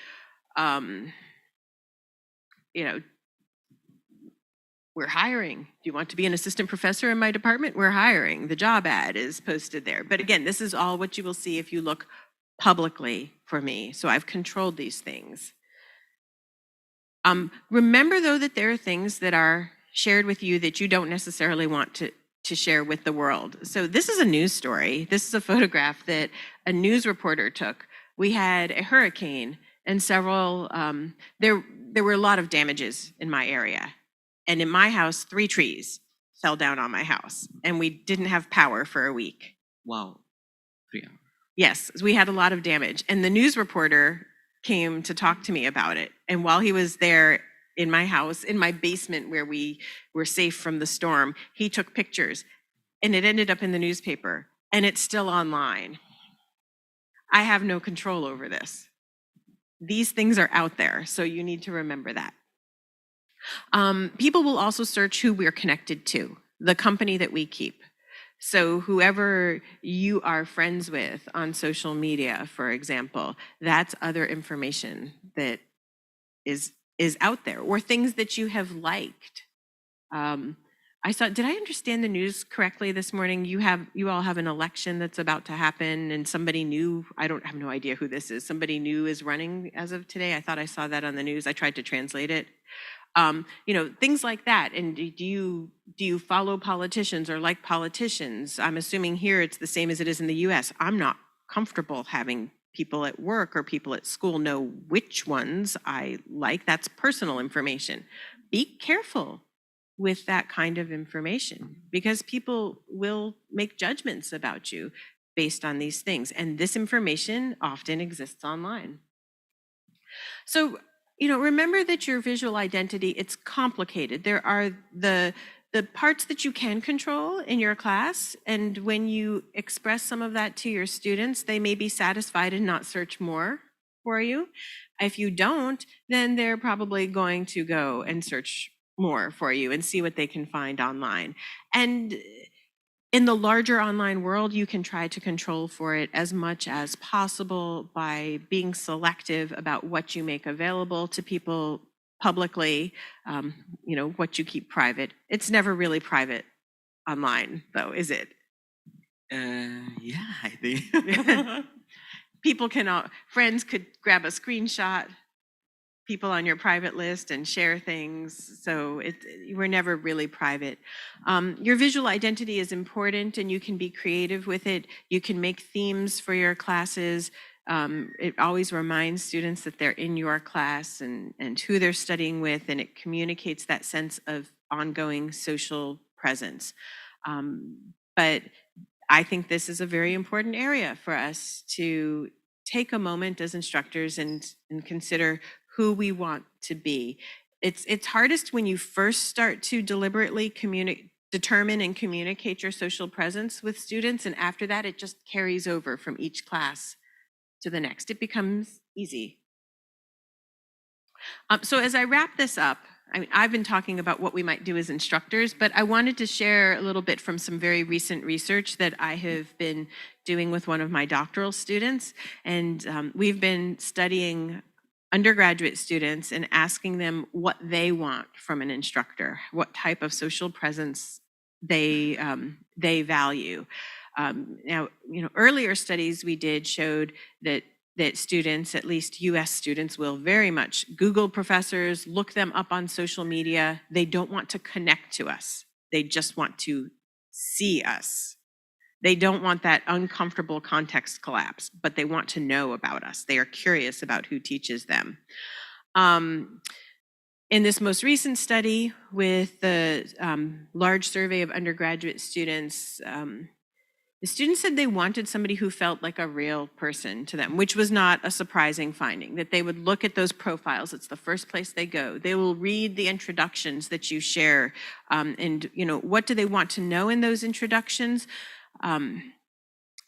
S8: We're hiring. Do you want to be an assistant professor in my department? We're hiring. The job ad is posted there. But again, this is all what you will see if you look publicly for me. So I've controlled these things. Remember, though, that there are things that are shared with you that you don't necessarily want to share with the world. So this is a news story. This is a photograph that a news reporter took. We had a hurricane and several, there were a lot of damages in my area. And in my house, 3 trees fell down on my house, and we didn't have power for a week.
S5: Wow. 3 hours.
S8: Yes, we had a lot of damage. And the news reporter came to talk to me about it. And while he was there in my house, in my basement where we were safe from the storm, he took pictures, and it ended up in the newspaper, and it's still online. I have no control over this. These things are out there, so you need to remember that. People will also search who we're connected to, the company that we keep. So whoever you are friends with on social media, for example, that's other information that is out there, or things that you have liked. I saw, did I understand the news correctly this morning? You all have an election that's about to happen, and somebody new, I have no idea who this is, somebody new is running as of today. I thought I saw that on the news. I tried to translate it. Things like that. And do you follow politicians or like politicians? I'm assuming here it's the same as it is in the US. I'm not comfortable having people at work or people at school know which ones I like. That's personal information. Be careful with that kind of information, because people will make judgments about you based on these things. And this information often exists online. So, remember that your visual identity, it's complicated. There are the parts that you can control in your class, and when you express some of that to your students, they may be satisfied and not search more for you. If you don't, then they're probably going to go and search more for you and see what they can find online. And in the larger online world, you can try to control for it as much as possible by being selective about what you make available to people publicly, what you keep private. It's never really private online, though, is it?
S7: Yeah, I think.
S8: Friends could grab a screenshot, people on your private list, and share things. So we're never really private. Your visual identity is important, and you can be creative with it. You can make themes for your classes. It always reminds students that they're in your class and who they're studying with, and it communicates that sense of ongoing social presence. But I think this is a very important area for us to take a moment as instructors and consider who we want to be. It's hardest when you first start to deliberately determine and communicate your social presence with students, and after that, it just carries over from each class to the next. It becomes easy. So as I wrap this up, I mean, I've been talking about what we might do as instructors, but I wanted to share a little bit from some very recent research that I have been doing with one of my doctoral students. And we've been studying undergraduate students and asking them what they want from an instructor, what type of social presence they value. Now, earlier studies we did showed that students, at least US students, will very much Google professors, look them up on social media. They don't want to connect to us. They just want to see us. They don't want that uncomfortable context collapse, but they want to know about us. They are curious about who teaches them. In this most recent study with the large survey of undergraduate students, the students said they wanted somebody who felt like a real person to them, which was not a surprising finding, that they would look at those profiles. It's the first place they go. They will read the introductions that you share, and what do they want to know in those introductions? And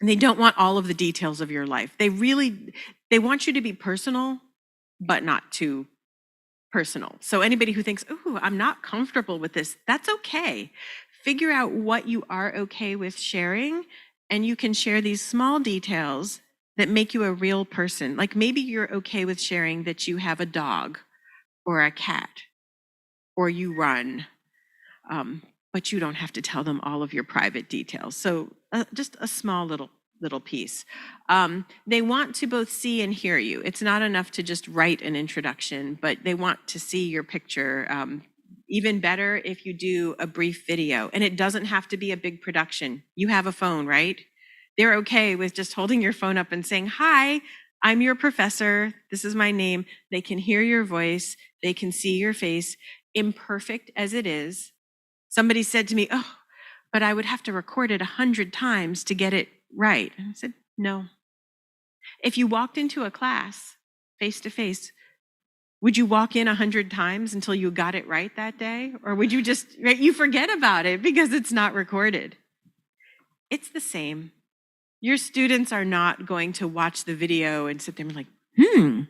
S8: they don't want all of the details of your life. They want you to be personal, but not too personal. So anybody who thinks, "Ooh, I'm not comfortable with this," that's okay. Figure out what you are okay with sharing, and you can share these small details that make you a real person. Like maybe you're okay with sharing that you have a dog or a cat or you run, but you don't have to tell them all of your private details. So just a small little piece. They want to both see and hear you. It's not enough to just write an introduction, but they want to see your picture. Even better if you do a brief video, and it doesn't have to be a big production. You have a phone, right? They're okay with just holding your phone up and saying, "Hi, I'm your professor. This is my name." They can hear your voice. They can see your face, imperfect as it is. Somebody said to me, "Oh, but I would have to record it 100 times to get it right." And I said, no. If you walked into a class face to face, would you walk in 100 times until you got it right that day? Or would you just, you forget about it because it's not recorded? It's the same. Your students are not going to watch the video and sit there and be like,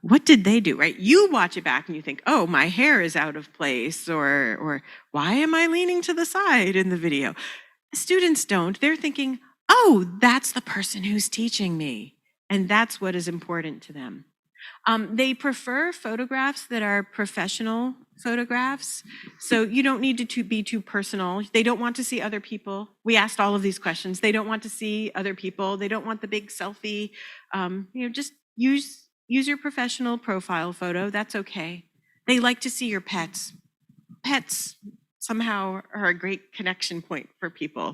S8: what did they do, right? You watch it back and you think, "Oh, my hair is out of place," or "Why am I leaning to the side in the video?" Students don't. They're thinking, "Oh, that's the person who's teaching me." And that's what is important to them. They prefer photographs that are professional photographs. So you don't need to be too personal. They don't want to see other people. We asked all of these questions. They don't want to see other people. They don't want the big selfie. Just use your professional profile photo. That's okay. They like to see your pets. Pets somehow are a great connection point for people.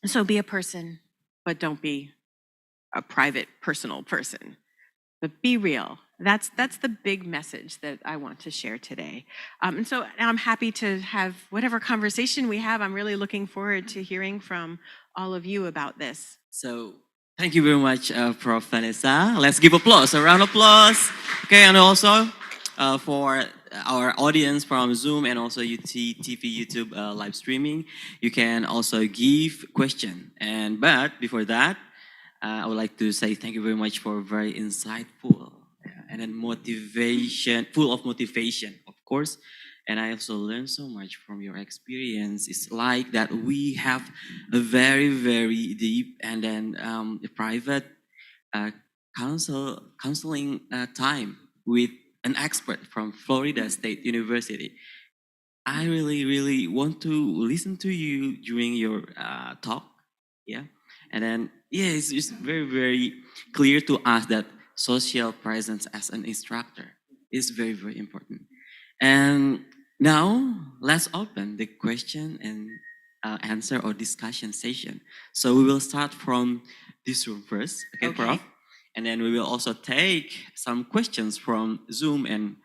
S8: So be a person, but don't be a private, personal person. But be real. That's the big message that I want to share today. And so I'm happy to have whatever conversation we have. I'm really looking forward to hearing from all of you about this.
S7: So thank you very much, Prof. Vanessa. Let's give applause, a round of applause. Okay, and also for our audience from Zoom and also UT TV, YouTube live streaming, you can also give question. But before that, I would like to say thank you very much for very insightful and then full of motivation, of course. And I also learned so much from your experience. It's like that we have a very, very deep and then private counseling time with an expert from Florida State University. I really, really want to listen to you during your talk. Yeah. And then, it's just very, very clear to us that social presence as an instructor is very, very important. And now let's open the question and answer or discussion session. So we will start from this room first, okay, Prof? And then we will also take some questions from Zoom and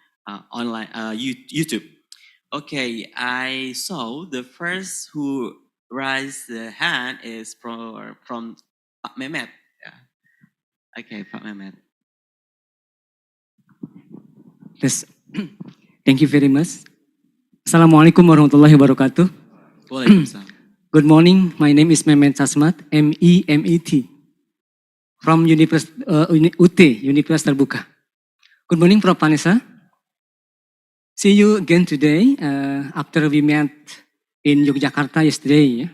S7: online YouTube. Okay, I saw the first who raised the hand is from Mehmet. Yeah. Okay, Pak Mehmet.
S9: Yes. Thank you very much. Assalamualaikum warahmatullahi wabarakatuh.
S7: Waalaikumsalam.
S9: Good morning. My name is Mehmet Sasmat, MEMET, from UT, Universitas Terbuka. Good morning, Prof. Vanessa. See you again today after we met in Yogyakarta yesterday.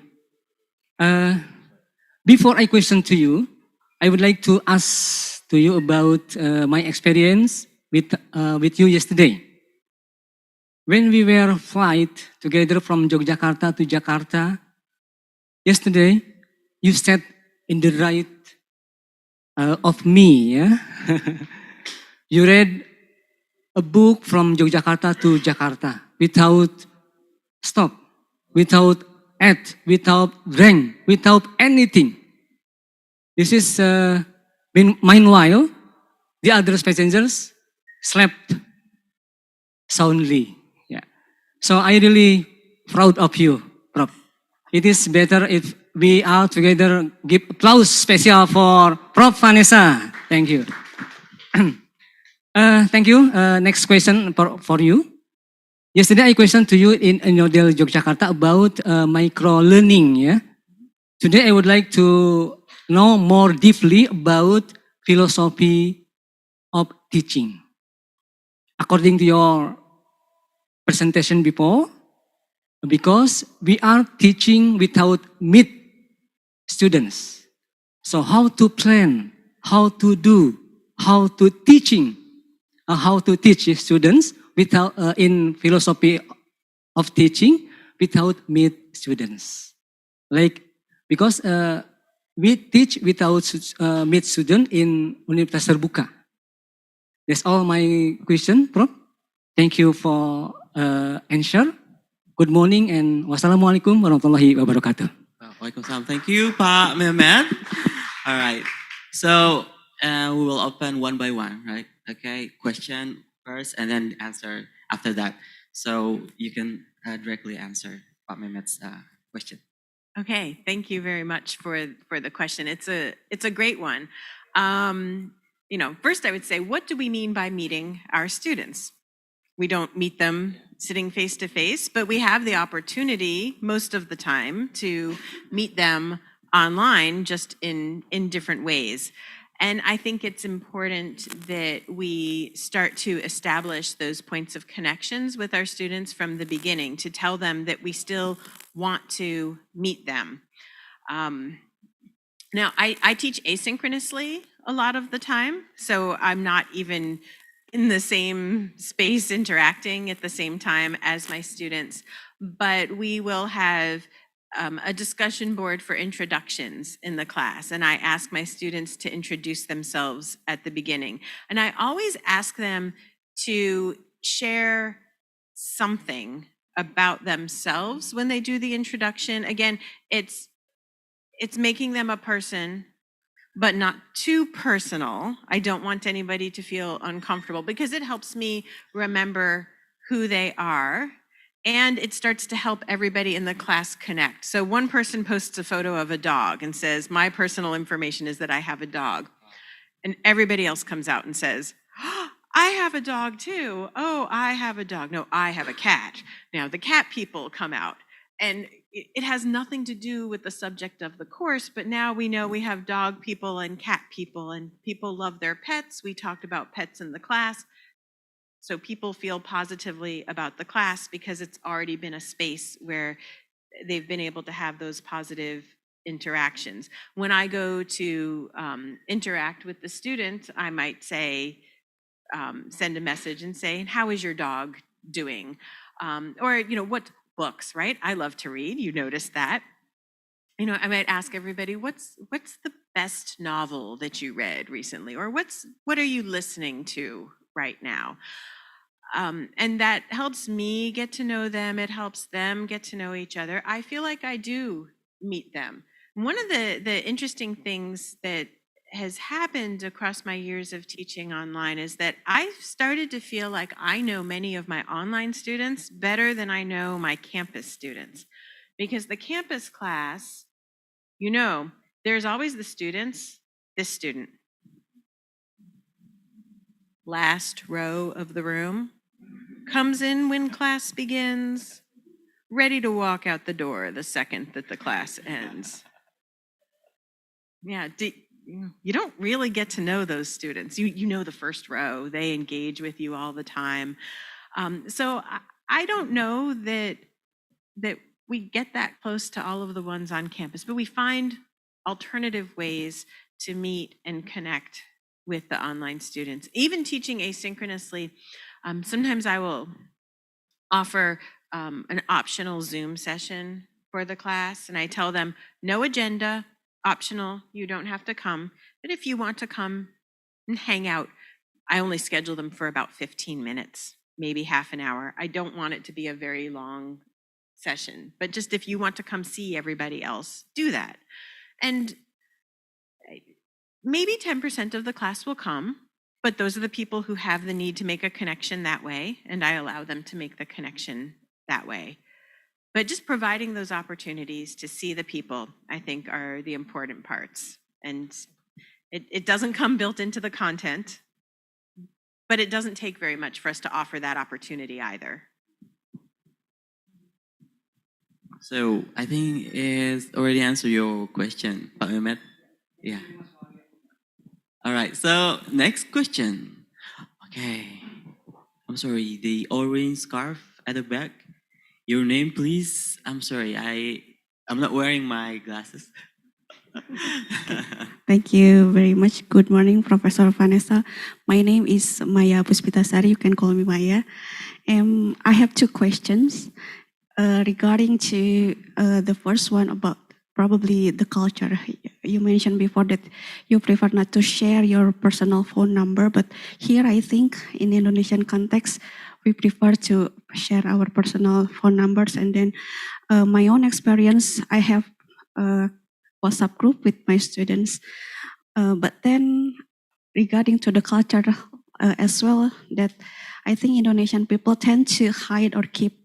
S9: Before I question to you, I would like to ask to you about my experience with you yesterday. When we were flight together from Yogyakarta to Jakarta, yesterday you sat in the right of me. Yeah? You read a book from Yogyakarta to Jakarta without stop, without ad, without rank, without anything. This is meanwhile the other passengers slept soundly. Yeah. So I really proud of you, Prof. It is better if we all together give applause special for Prof. Vanessa. Thank you. Thank you. Next question for you. Yesterday I questioned to you in Model Yogyakarta about micro-learning. Yeah? Today I would like to know more deeply about philosophy of teaching. According to your presentation before, because we are teaching without meet students. So how to plan, how to do, how to teach students without in philosophy of teaching without meet students. Like because we teach without meet student in Universitas Terbuka. That's all my question, Prof. Thank you for answer. Good morning and wassalamualaikum warahmatullahi wabarakatuh.
S7: Waalaikumsalam. Thank you, Pak Mehmet. All right. So we will open one by one, right? Okay. Question first and then answer after that. So you can directly answer Pak Mehmet's question.
S8: Okay, thank you very much for the question. It's a great one. First I would say, what do we mean by meeting our students? We don't meet them sitting face to face, but we have the opportunity most of the time to meet them online, just in different ways. And I think it's important that we start to establish those points of connections with our students from the beginning, to tell them that we still want to meet them. Now, I teach asynchronously a lot of the time, so I'm not even in the same space interacting at the same time as my students, but we will have a discussion board for introductions in the class, and I ask my students to introduce themselves at the beginning. And I always ask them to share something about themselves when they do the introduction. Again, it's making them a person, but not too personal. I don't want anybody to feel uncomfortable, because it helps me remember who they are, and it starts to help everybody in the class connect. So one person posts a photo of a dog and says, my personal information is that I have a dog. And everybody else comes out and says, oh, I have a dog too. Oh, I have a dog. No, I have a cat. Now the cat people come out, and it has nothing to do with the subject of the course, but now we know we have dog people and cat people, and people love their pets. We talked about pets in the class. So people feel positively about the class because it's already been a space where they've been able to have those positive interactions. When I go to interact with the student, I might say, send a message and say, how is your dog doing? Or, what books, right? I love to read, you noticed that. I might ask everybody, what's the best novel that you read recently? Or what are you listening to right now? And that helps me get to know them. It helps them get to know each other. I feel like I do meet them. One of the interesting things that has happened across my years of teaching online is that I've started to feel like I know many of my online students better than I know my campus students. Because the campus class, there's always the students, this student, last row of the room, comes in when class begins, ready to walk out the door the second that the class ends. Yeah, you don't really get to know those students. You know the first row, they engage with you all the time. So I don't know that we get that close to all of the ones on campus, but we find alternative ways to meet and connect with the online students. Even teaching asynchronously, sometimes I will offer an optional Zoom session for the class, and I tell them, no agenda, optional, you don't have to come, but if you want to come and hang out, I only schedule them for about 15 minutes, maybe half an hour. I don't want it to be a very long session, but just if you want to come see everybody else, do that. And maybe 10% of the class will come, but those are the people who have the need to make a connection that way, and I allow them to make the connection that way. But just providing those opportunities to see the people, I think, are the important parts. And it doesn't come built into the content, but it doesn't take very much for us to offer that opportunity either.
S7: So I think it's already answered your question, Pak Mehmet. Yeah. All right, so next question. Okay. I'm sorry, the orange scarf at the back. Your name, please. I'm sorry, I'm not wearing my glasses.
S10: Thank you very much. Good morning, Professor Vanessa. My name is Maya Puspitasari. You can call me Maya. I have two questions regarding to the first one about probably the culture. You mentioned before that you prefer not to share your personal phone number, but here I think in Indonesian context, we prefer to share our personal phone numbers. And then my own experience, I have a WhatsApp group with my students. But then regarding to the culture as well, that I think Indonesian people tend to hide or keep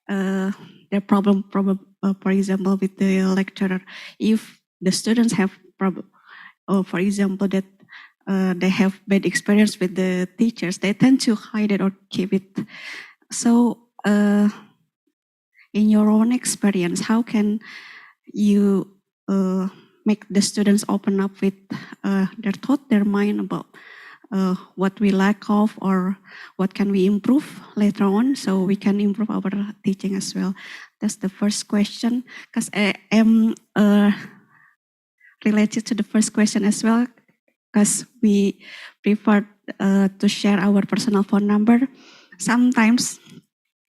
S10: their problem, for example, with the lecturer. If the students have problem, or for example, that they have bad experience with the teachers, they tend to hide it or keep it. So in your own experience, how can you make the students open up with their thought, their mind about what we lack of or what can we improve later on so we can improve our teaching as well? That's the first question, because I am related to the first question as well, because we prefer to share our personal phone number. Sometimes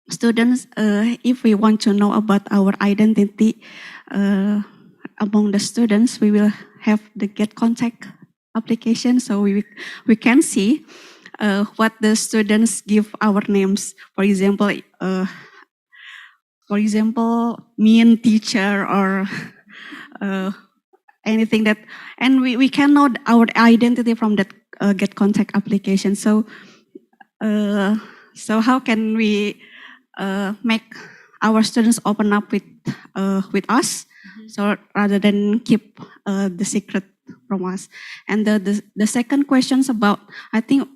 S10: students, if we want to know about our identity among the students, we will have the Get Contact application, so we can see what the students give our names. For example, mean teacher or anything that, and we can know our identity from that Get Contact application. So how can we make our students open up with us? So rather than keep the secret from us. And the second question's about, I think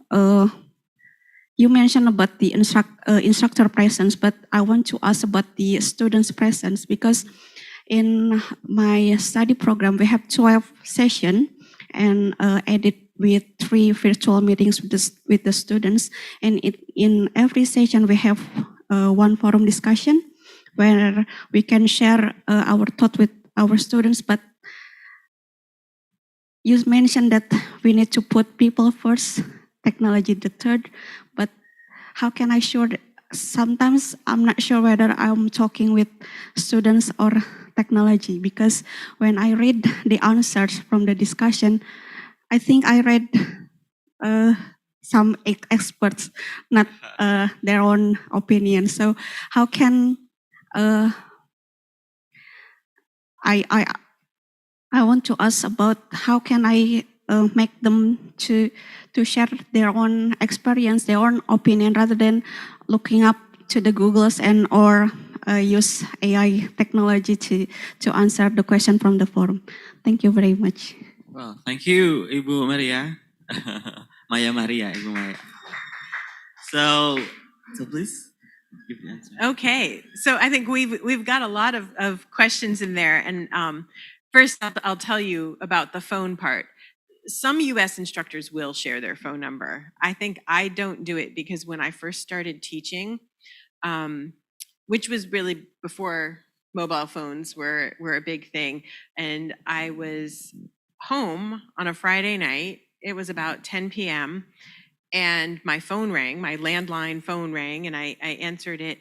S10: you mentioned about the instructor presence, but I want to ask about the students' presence, because in my study program, we have 12 sessions and added with 3 virtual meetings with the students. And in every session, we have one forum discussion where we can share our thought with our students. But you mentioned that we need to put people first, technology the third. But how can I sure that sometimes I'm not sure whether I'm talking with students or technology, because when I read the answers from the discussion, I think I read some experts, not their own opinion. So how can I want to ask about how can I make them to share their own experience, their own opinion, rather than looking up to the Googles and or use AI technology to answer the question from the forum. Thank you very much.
S7: Well, thank you, Ibu Maria. Maya Maria, Ibu Maya. So please give the answer.
S8: Okay, so I think we've got a lot of questions in there, and first I'll tell you about the phone part. Some U.S. instructors will share their phone number. I think I don't do it because when I first started teaching, which was really before mobile phones were a big thing, and I was home on a Friday night. It was about 10 p.m. and my phone rang, my landline phone rang, and I answered it.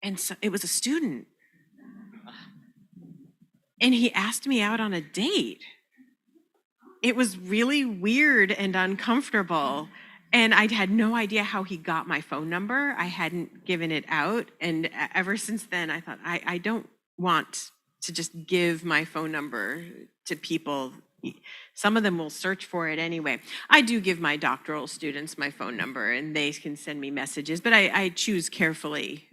S8: And so it was a student. And he asked me out on a date. It was really weird and uncomfortable. And I had no idea how he got my phone number. I hadn't given it out. And ever since then, I thought, I don't want to just give my phone number to people. Some of them will search for it anyway. I do give my doctoral students my phone number and they can send me messages, but I choose carefully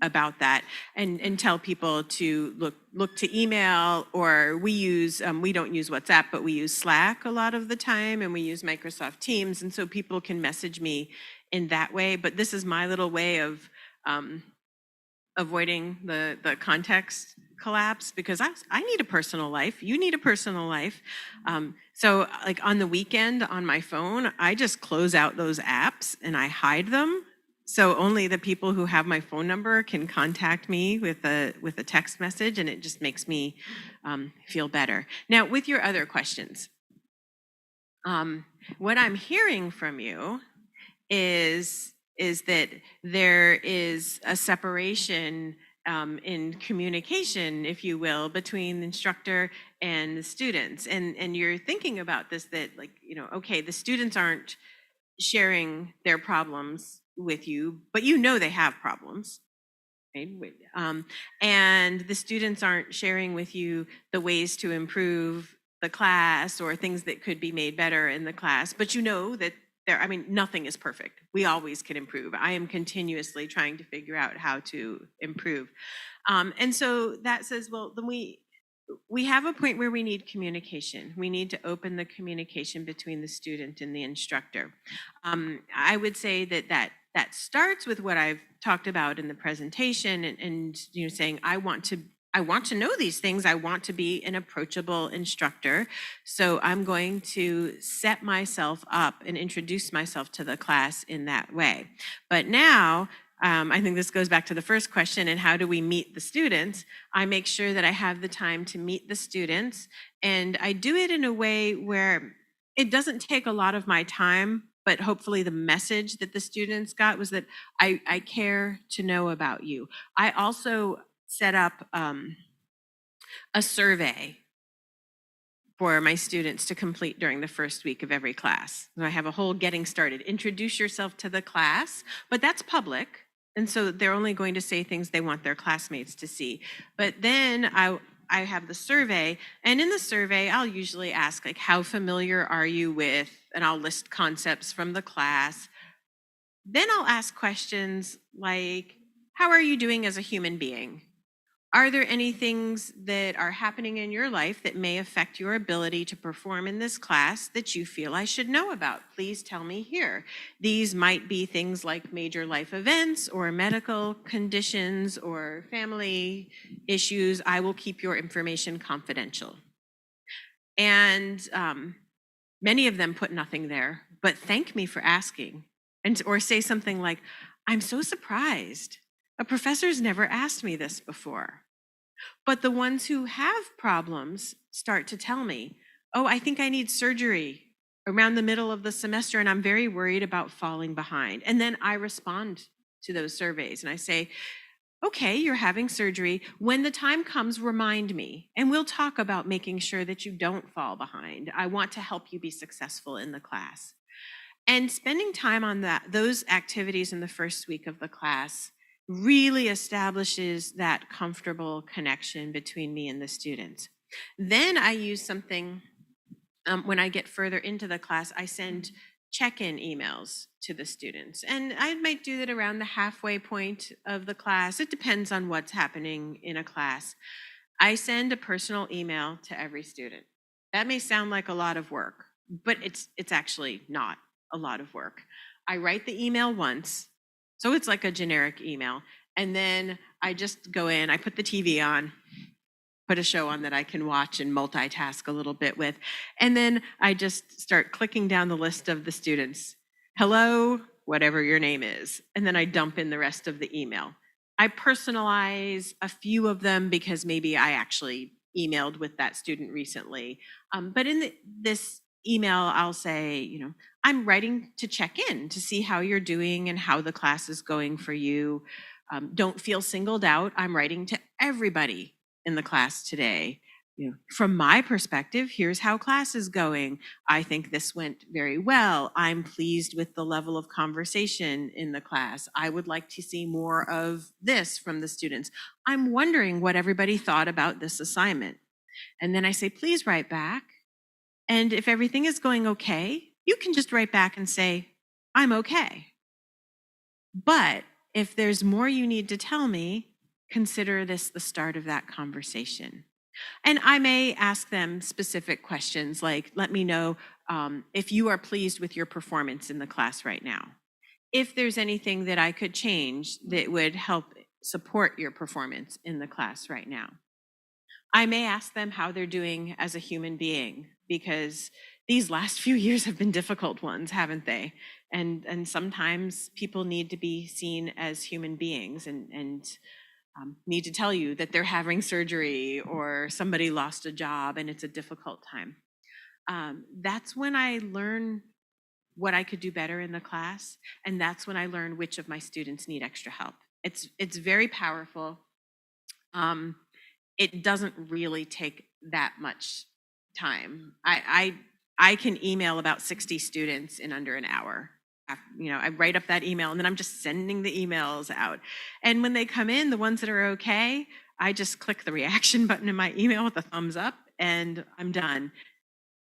S8: about that and tell people to look to email, or we don't use WhatsApp, but we use Slack a lot of the time, and we use Microsoft Teams, and so people can message me in that way. But this is my little way of avoiding the context collapse, because I need a personal life. You need a personal life. So like on the weekend on my phone, I just close out those apps and I hide them. So only the people who have my phone number can contact me with a text message, and it just makes me feel better. Now, with your other questions, what I'm hearing from you is that there is a separation in communication, if you will, between the instructor and the students. And you're thinking about this, that okay, the students aren't sharing their problems with you, but they have problems. Right? And the students aren't sharing with you the ways to improve the class or things that could be made better in the class, but that nothing is perfect. We always can improve. I am continuously trying to figure out how to improve. And so that says, well, then we have a point where we need communication. We need to open the communication between the student and the instructor. I would say that starts with what I've talked about in the presentation, and saying, I want to know these things. I want to be an approachable instructor. So I'm going to set myself up and introduce myself to the class in that way. But now, I think this goes back to the first question, and how do we meet the students? I make sure that I have the time to meet the students, and I do it in a way where it doesn't take a lot of my time, but hopefully the message that the students got was that I care to know about you. I also set up a survey for my students to complete during the first week of every class. So I have a whole getting started, introduce yourself to the class, but that's public. And so they're only going to say things they want their classmates to see. But then I have the survey, and in the survey, I'll usually ask, how familiar are you with, and I'll list concepts from the class. Then I'll ask questions like, how are you doing as a human being? Are there any things that are happening in your life that may affect your ability to perform in this class that you feel I should know about? Please tell me here. These might be things like major life events or medical conditions or family issues. I will keep your information confidential. And many of them put nothing there, but thank me for asking, or say something like, I'm so surprised. A professor's never asked me this before. But the ones who have problems start to tell me, oh, I think I need surgery around the middle of the semester, and I'm very worried about falling behind. And then I respond to those surveys and I say, okay, you're having surgery. When the time comes, remind me, and we'll talk about making sure that you don't fall behind. I want to help you be successful in the class. And spending time on those activities in the first week of the class really establishes that comfortable connection between me and the students. Then I use something, when I get further into the class, I send check-in emails to the students. And I might do that around the halfway point of the class. It depends on what's happening in a class. I send a personal email to every student. That may sound like a lot of work, but it's actually not a lot of work. I write the email once, so it's like a generic email, and then I just go in, I put the TV on, put a show on that I can watch and multitask a little bit with, and then I just start clicking down the list of the students. Hello, whatever your name is, and then I dump in the rest of the email. I personalize a few of them because maybe I actually emailed with that student recently. But in this email, I'll say, I'm writing to check in to see how you're doing and how the class is going for you. Don't feel singled out. I'm writing to everybody in the class today. From my perspective, here's how class is going. I think this went very well. I'm pleased with the level of conversation in the class. I would like to see more of this from the students. I'm wondering what everybody thought about this assignment. And then I say, please write back. And if everything is going okay, you can just write back and say, I'm okay. But if there's more you need to tell me, consider this the start of that conversation. And I may ask them specific questions like, let me know if you are pleased with your performance in the class right now. If there's anything that I could change that would help support your performance in the class right now. I may ask them how they're doing as a human being, because these last few years have been difficult ones, haven't they? And sometimes people need to be seen as human beings and need to tell you that they're having surgery or somebody lost a job and it's a difficult time. That's when I learn what I could do better in the class, and that's when I learn which of my students need extra help. It's very powerful. It doesn't really take that much time. I can email about 60 students in under an hour. I write up that email and then I'm just sending the emails out. And when they come in, the ones that are okay, I just click the reaction button in my email with a thumbs up and I'm done.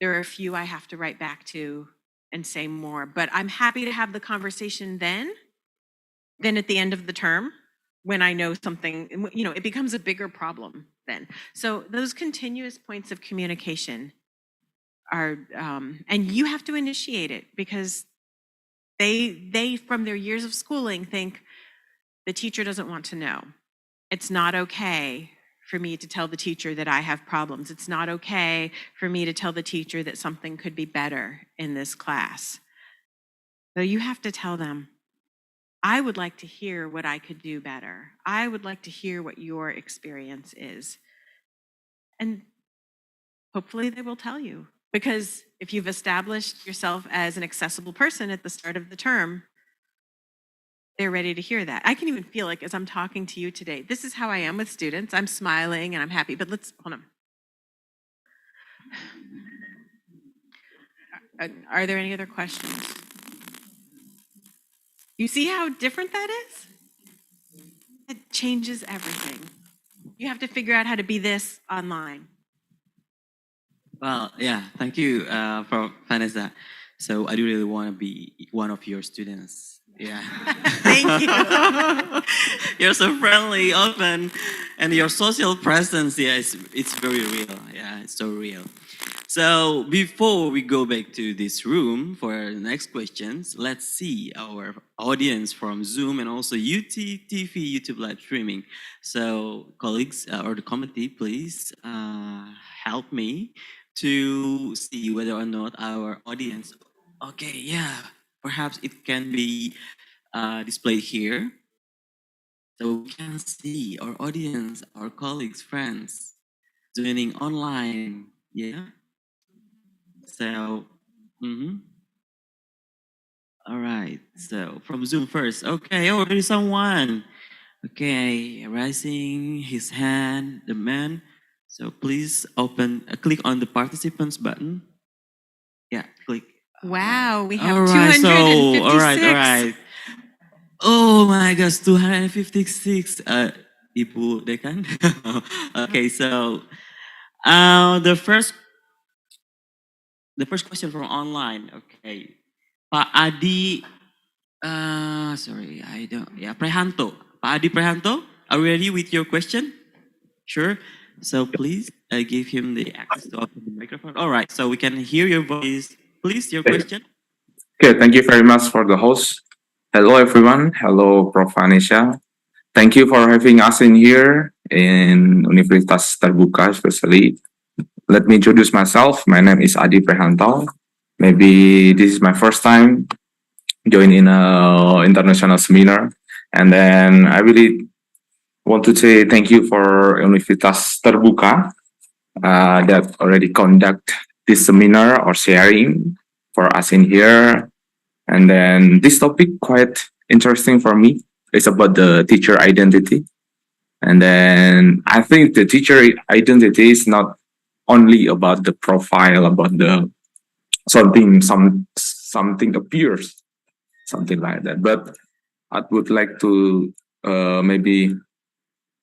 S8: There are a few I have to write back to and say more, but I'm happy to have the conversation then at the end of the term when I know something, it becomes a bigger problem then. So those continuous points of communication are, and you have to initiate it because they from their years of schooling think the teacher doesn't want to know. It's not okay for me to tell the teacher that I have problems. It's not okay for me to tell the teacher that something could be better in this class. So you have to tell them, I would like to hear what I could do better. I would like to hear what your experience is. And hopefully they will tell you. Because if you've established yourself as an accessible person at the start of the term, they're ready to hear that. I can even feel like as I'm talking to you today, this is how I am with students. I'm smiling and I'm happy, but hold on. Are there any other questions? You see how different that is? It changes everything. You have to figure out how to be this online.
S7: Well, yeah, thank you, Prof. Vanessa. So I do really want to be one of your students. Yeah.
S8: Thank you.
S7: You're so friendly, open, and your social presence, yeah, it's very real. Yeah, it's so real. So before we go back to this room for our next questions, let's see our audience from Zoom and also UT TV, YouTube live streaming. So colleagues or the committee, please help me to see whether or not our audience, okay, yeah, perhaps it can be displayed here. So we can see our audience, our colleagues, friends joining online, yeah? So, all right, so from Zoom first. Okay, oh, there is someone. Okay, raising his hand, the man. So please click on the participants button. Yeah, click.
S8: Wow, we have
S7: All right,
S8: 256.
S7: all right. Oh my gosh, 256. Ibu Dekan. Okay, so the first question from online. Okay, Pak Adi. Sorry, I don't. Yeah, Prehanto. Pak Adi Prehanto, are you ready with your question? Sure. So please give him the access to open the microphone. All right, so we can hear your voice. Please, your question.
S11: Okay, thank you very much for the host. Hello, everyone. Hello, Prof. Anisha. Thank you for having us in here in Universitas Terbuka, especially. Let me introduce myself. My name is Adi Prehanto. Maybe this is my first time joining a international seminar, and then I really want to say thank you for Universitas Terbuka that already conduct this seminar or sharing for us in here. And then this topic quite interesting for me. It's about the teacher identity. And then I think the teacher identity is not only about the profile, about the something appears, something like that. But I would like to maybe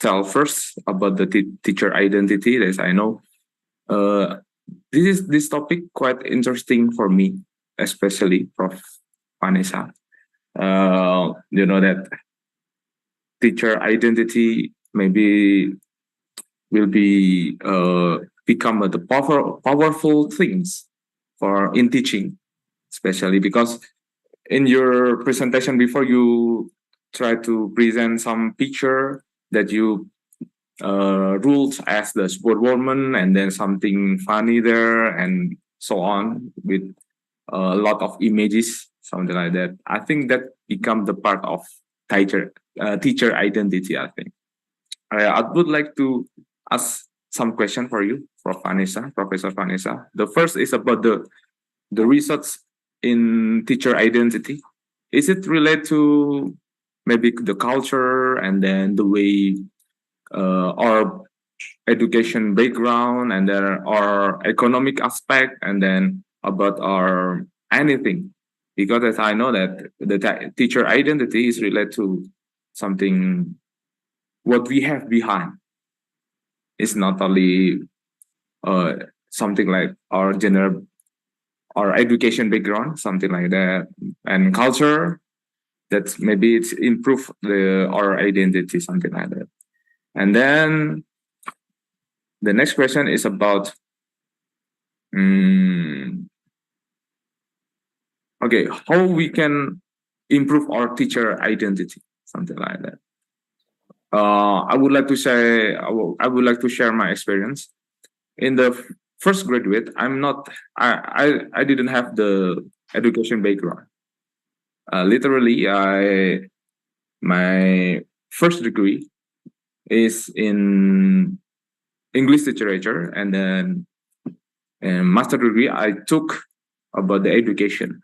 S11: tell first about the teacher identity. As I know, this topic quite interesting for me, especially Prof. Vanessa. You know that teacher identity maybe will be become the powerful things for in teaching, especially because in your presentation before you try to present some picture that you rules as the superwoman and then something funny there and so on with a lot of images, something like that. I think that become the part of teacher identity. I think I would like to ask some question for you, Professor Vanessa. The first is about the research in teacher identity. Is it related to maybe the culture and then the way our education background and then our economic aspect and then about our anything? Because as I know that the teacher identity is related to something what we have behind. It's not only something like our general our education background, something like that, and culture. That maybe it's improve our identity, something like that. And then the next question is about okay, how we can improve our teacher identity, something like that. I would like to say I would like to share my experience. In the first graduate, I didn't have the education background. Literally, my first degree is in English literature, and then master degree I took about the education.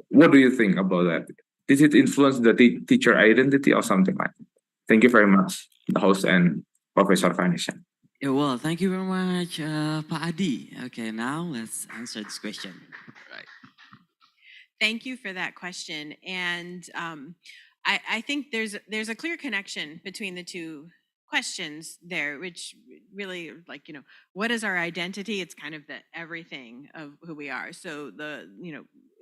S11: What do you think about that? Did it influence the teacher identity or something like that? Thank you very much, the host and Professor Vanessa.
S7: Yeah, well, thank you very much, Pak Adi. Okay, now let's answer this question. Right.
S8: Thank you for that question. And I think there's a clear connection between the two questions there, which really like, what is our identity? It's kind of the everything of who we are. So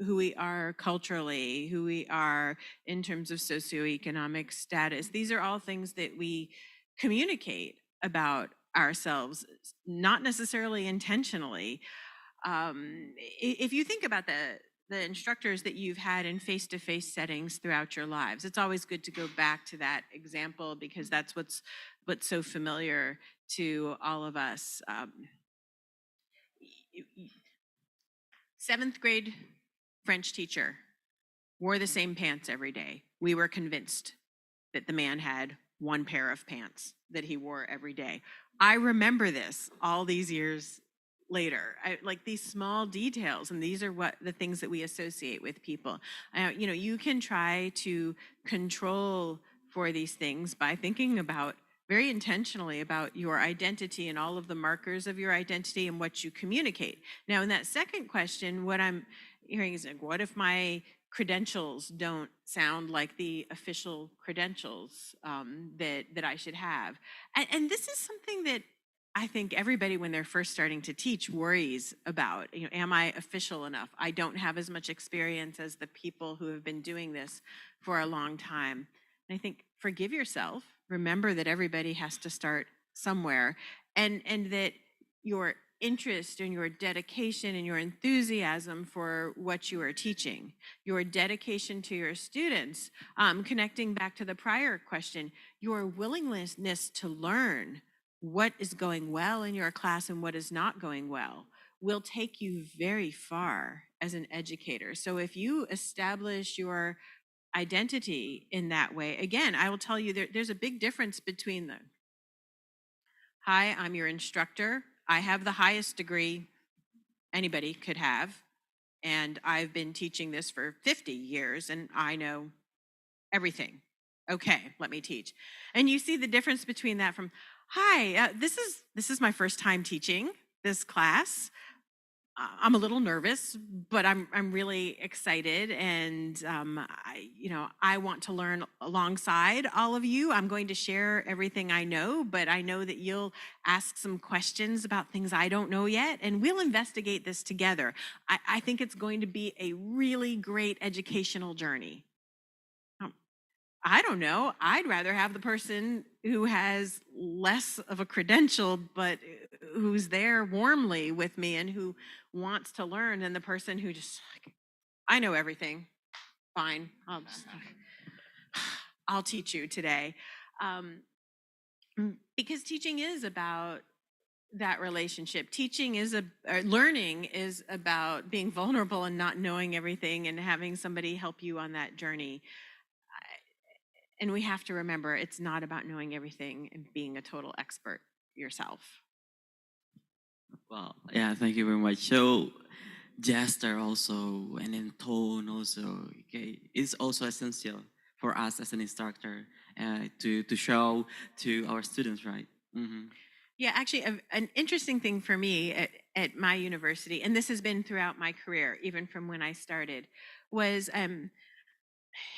S8: who we are culturally, who we are in terms of socioeconomic status. These are all things that we communicate about ourselves, not necessarily intentionally. If you think about the instructors that you've had in face-to-face settings throughout your lives, it's always good to go back to that example because that's what's so familiar to all of us. 7th grade French teacher wore the same pants every day. We were convinced that the man had one pair of pants that he wore every day. I remember this all these years later. Like these small details, and these are what the things that we associate with people. You can try to control for these things by thinking about very intentionally about your identity and all of the markers of your identity and what you communicate. Now, in that second question, what I'm hearing is like, what if my credentials don't sound like the official credentials that I should have? And this is something that I think everybody, when they're first starting to teach, worries about. Am I official enough? I don't have as much experience as the people who have been doing this for a long time. And I think forgive yourself. Remember that everybody has to start somewhere, and that your interest and your dedication and your enthusiasm for what you are teaching, your dedication to your students, connecting back to the prior question, your willingness to learn what is going well in your class and what is not going well will take you very far as an educator. So if you establish your identity in that way, again, I will tell you there's a big difference between the, hi, I'm your instructor. I have the highest degree anybody could have, and I've been teaching this for 50 years, and I know everything. Okay, let me teach. And you see the difference between that from, hi, this is my first time teaching this class. I'm a little nervous, but I'm really excited, and I want to learn alongside all of you. I'm going to share everything I know, but I know that you'll ask some questions about things I don't know yet, and we'll investigate this together. I think it's going to be a really great educational journey. I don't know. I'd rather have the person who has less of a credential, but who's there warmly with me and who wants to learn, than the person who just, like, I know everything. Fine. I'll teach you today. Because teaching is about that relationship. Learning is about being vulnerable and not knowing everything and having somebody help you on that journey. And we have to remember, it's not about knowing everything and being a total expert yourself.
S7: Well, yeah, thank you very much. So, gesture also, and then tone also, okay, is also essential for us as an instructor to show to our students, right? Mm-hmm.
S8: Yeah, actually, an interesting thing for me at my university, and this has been throughout my career, even from when I started, was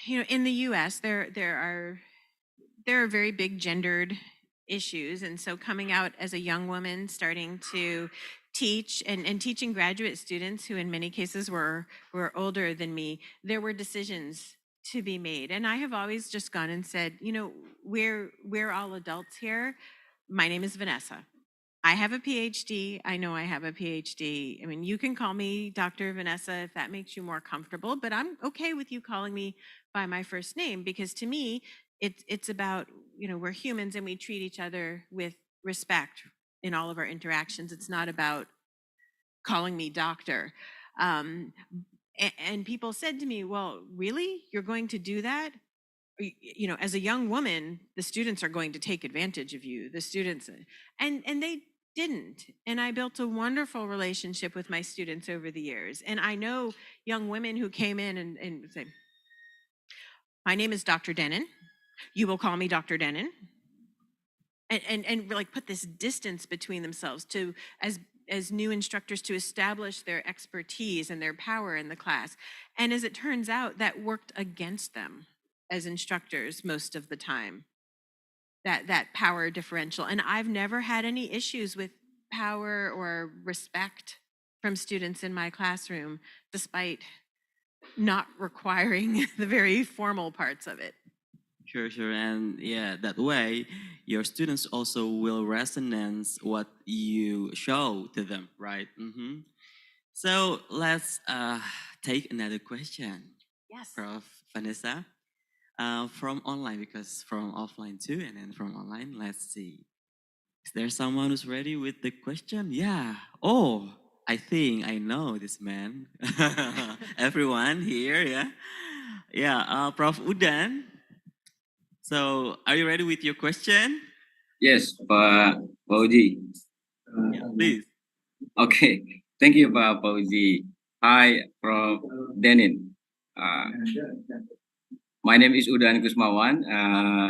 S8: in the U.S. there are very big gendered issues, and so coming out as a young woman, starting to teach and teaching graduate students who in many cases were older than me, there were decisions to be made, and I have always just gone and said, we're all adults here. My name is Vanessa. I have a PhD. I know I have a PhD. I mean, you can call me Dr. Vanessa if that makes you more comfortable, but I'm okay with you calling me by my first name, because to me, it's about, we're humans and we treat each other with respect in all of our interactions. It's not about calling me doctor. And people said to me, well, really? You're going to do that? As a young woman, the students are going to take advantage of you, the students, and they didn't. And I built a wonderful relationship with my students over the years. And I know young women who came in and say, my name is Dr. Denon. You will call me Dr. Denon. And like put this distance between themselves to, as new instructors, to establish their expertise and their power in the class. And as it turns out, that worked against them as instructors most of the time, that power differential. And I've never had any issues with power or respect from students in my classroom, despite not requiring the very formal parts of it.
S7: Sure. And yeah, that way, your students also will resonate what you show to them, right? Mm-hmm. So let's take another question.
S8: Yes.
S7: Prof. Vanessa. From online, because from offline too, and then from online, let's see. Is there someone who's ready with the question? Yeah. Oh, I think I know this man. Everyone here, yeah? Yeah, Prof. Udan. So, are you ready with your question?
S12: Yes, Pak Fauzi.
S7: Yeah, please.
S12: Okay, thank you, Pak Fauzi. Hi, Prof. Denin. My name is Udan Kusmawan.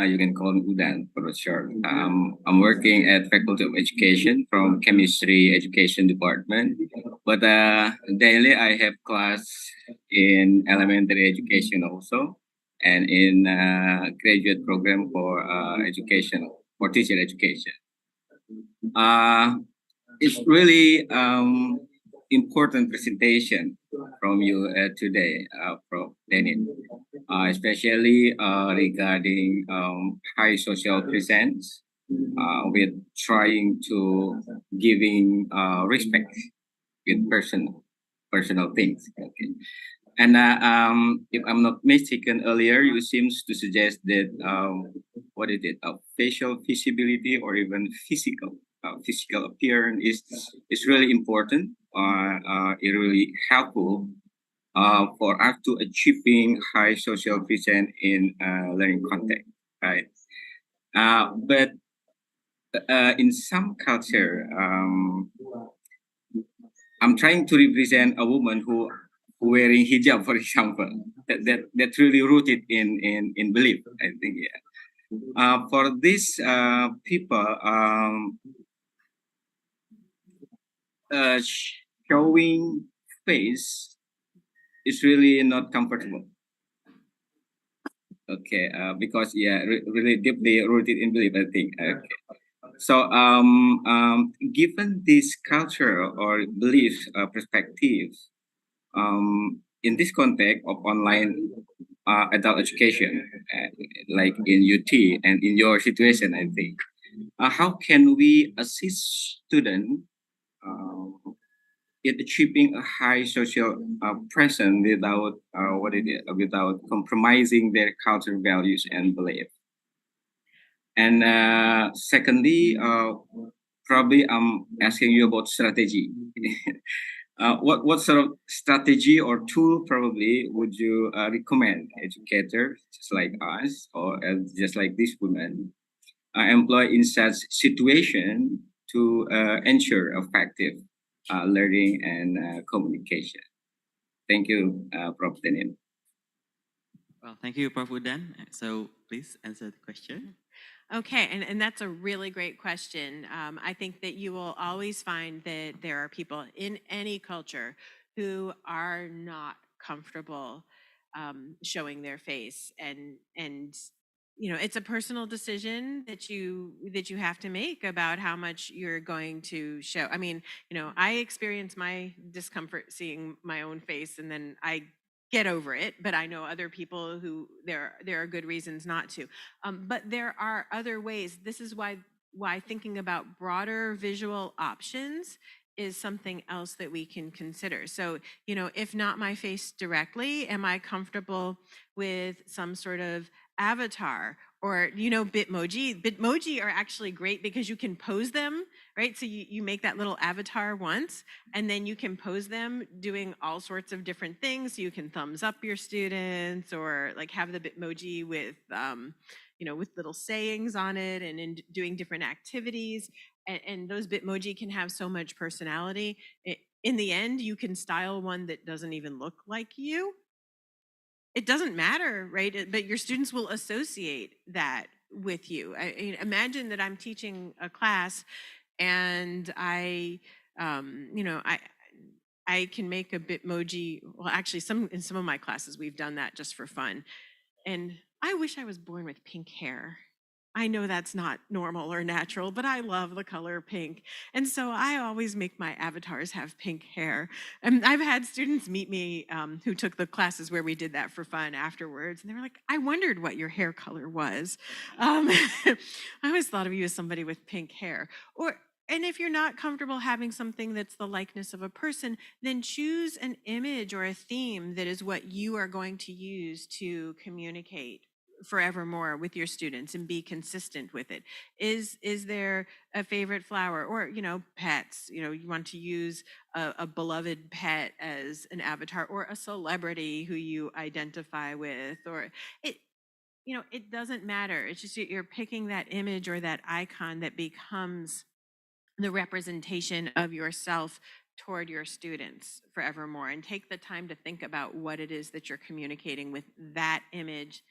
S12: You can call me Udan for short. I'm working at Faculty of Education from Chemistry Education Department. But daily I have class in elementary education also, and in graduate program for education, for teacher education. It's really important presentation from you today, Prof. Denin, especially regarding high social presence with trying to giving respect with personal things. Okay. And if I'm not mistaken, earlier you seems to suggest that what is it? Facial visibility or even physical appearance is really important. It really helpful for us to achieving high social vision in learning context, right? But in some culture, I'm trying to represent a woman who wearing hijab, for example. That's really rooted in belief. I think, yeah. For these people, showing face is really not comfortable. Okay, because yeah, really deeply rooted in belief, I think. Okay. So, given this culture or belief perspective, in this context of online adult education, like in UT and in your situation, I think, how can we assist students in achieving a high social presence without without compromising their cultural values and belief? And secondly, probably I'm asking you about strategy. What sort of strategy or tool probably would you recommend educators just like us or just like this woman employ in such situation to ensure effective learning and communication? Thank you, Prof. Daniel.
S7: Well, thank you, Prof. Udan. So please answer the question.
S8: Okay, and that's a really great question. I think that you will always find that there are people in any culture who are not comfortable showing their face, and you know, it's a personal decision that you have to make about how much you're going to show. I mean, you know, I experience my discomfort seeing my own face, and then I get over it, but I know other people who there are good reasons not to. But there are other ways. This is why thinking about broader visual options is something else that we can consider. So, you know, if not my face directly, am I comfortable with some sort of avatar or, you know, Bitmoji? Bitmoji are actually great because you can pose them, right? So you make that little avatar once, and then you can pose them doing all sorts of different things. So you can thumbs up your students, or like have the Bitmoji with, you know, with little sayings on it, and in doing different activities. And those Bitmoji can have so much personality. In the end, you can style one that doesn't even look like you. It doesn't matter, right? But your students will associate that with you. Imagine that I'm teaching a class and I, you know, I can make a Bitmoji. Well, actually, in some of my classes, we've done that just for fun. And I wish I was born with pink hair. I know that's not normal or natural, but I love the color pink. And so I always make my avatars have pink hair. And I've had students meet me who took the classes where we did that for fun afterwards. And they were like, I wondered what your hair color was. I always thought of you as somebody with pink hair. And if you're not comfortable having something that's the likeness of a person, then choose an image or a theme that is what you are going to use to communicate forevermore with your students and be consistent with it. Is there a favorite flower, or, you know, pets? You know, you want to use a beloved pet as an avatar, or a celebrity who you identify with, or it, you know, it doesn't matter. It's just you're picking that image or that icon that becomes the representation of yourself toward your students forevermore, and take the time to think about what it is that you're communicating with that image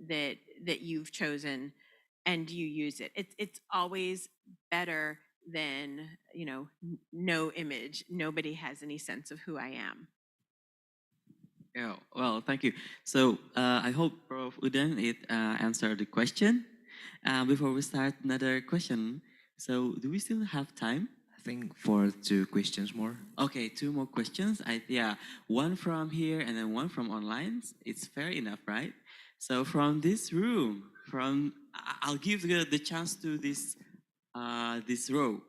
S8: that you've chosen, and you use it. It's always better than, you know, no image. Nobody has any sense of who I am.
S7: Yeah, well, thank you. So I hope Prof. Udan it answered the question. Before we start another question, so do we still have time?
S5: I think for 2 questions more.
S7: Okay, 2 more questions. Yeah, one from here and then one from online. It's fair enough, right? So from this room, I'll give the chance to this this row.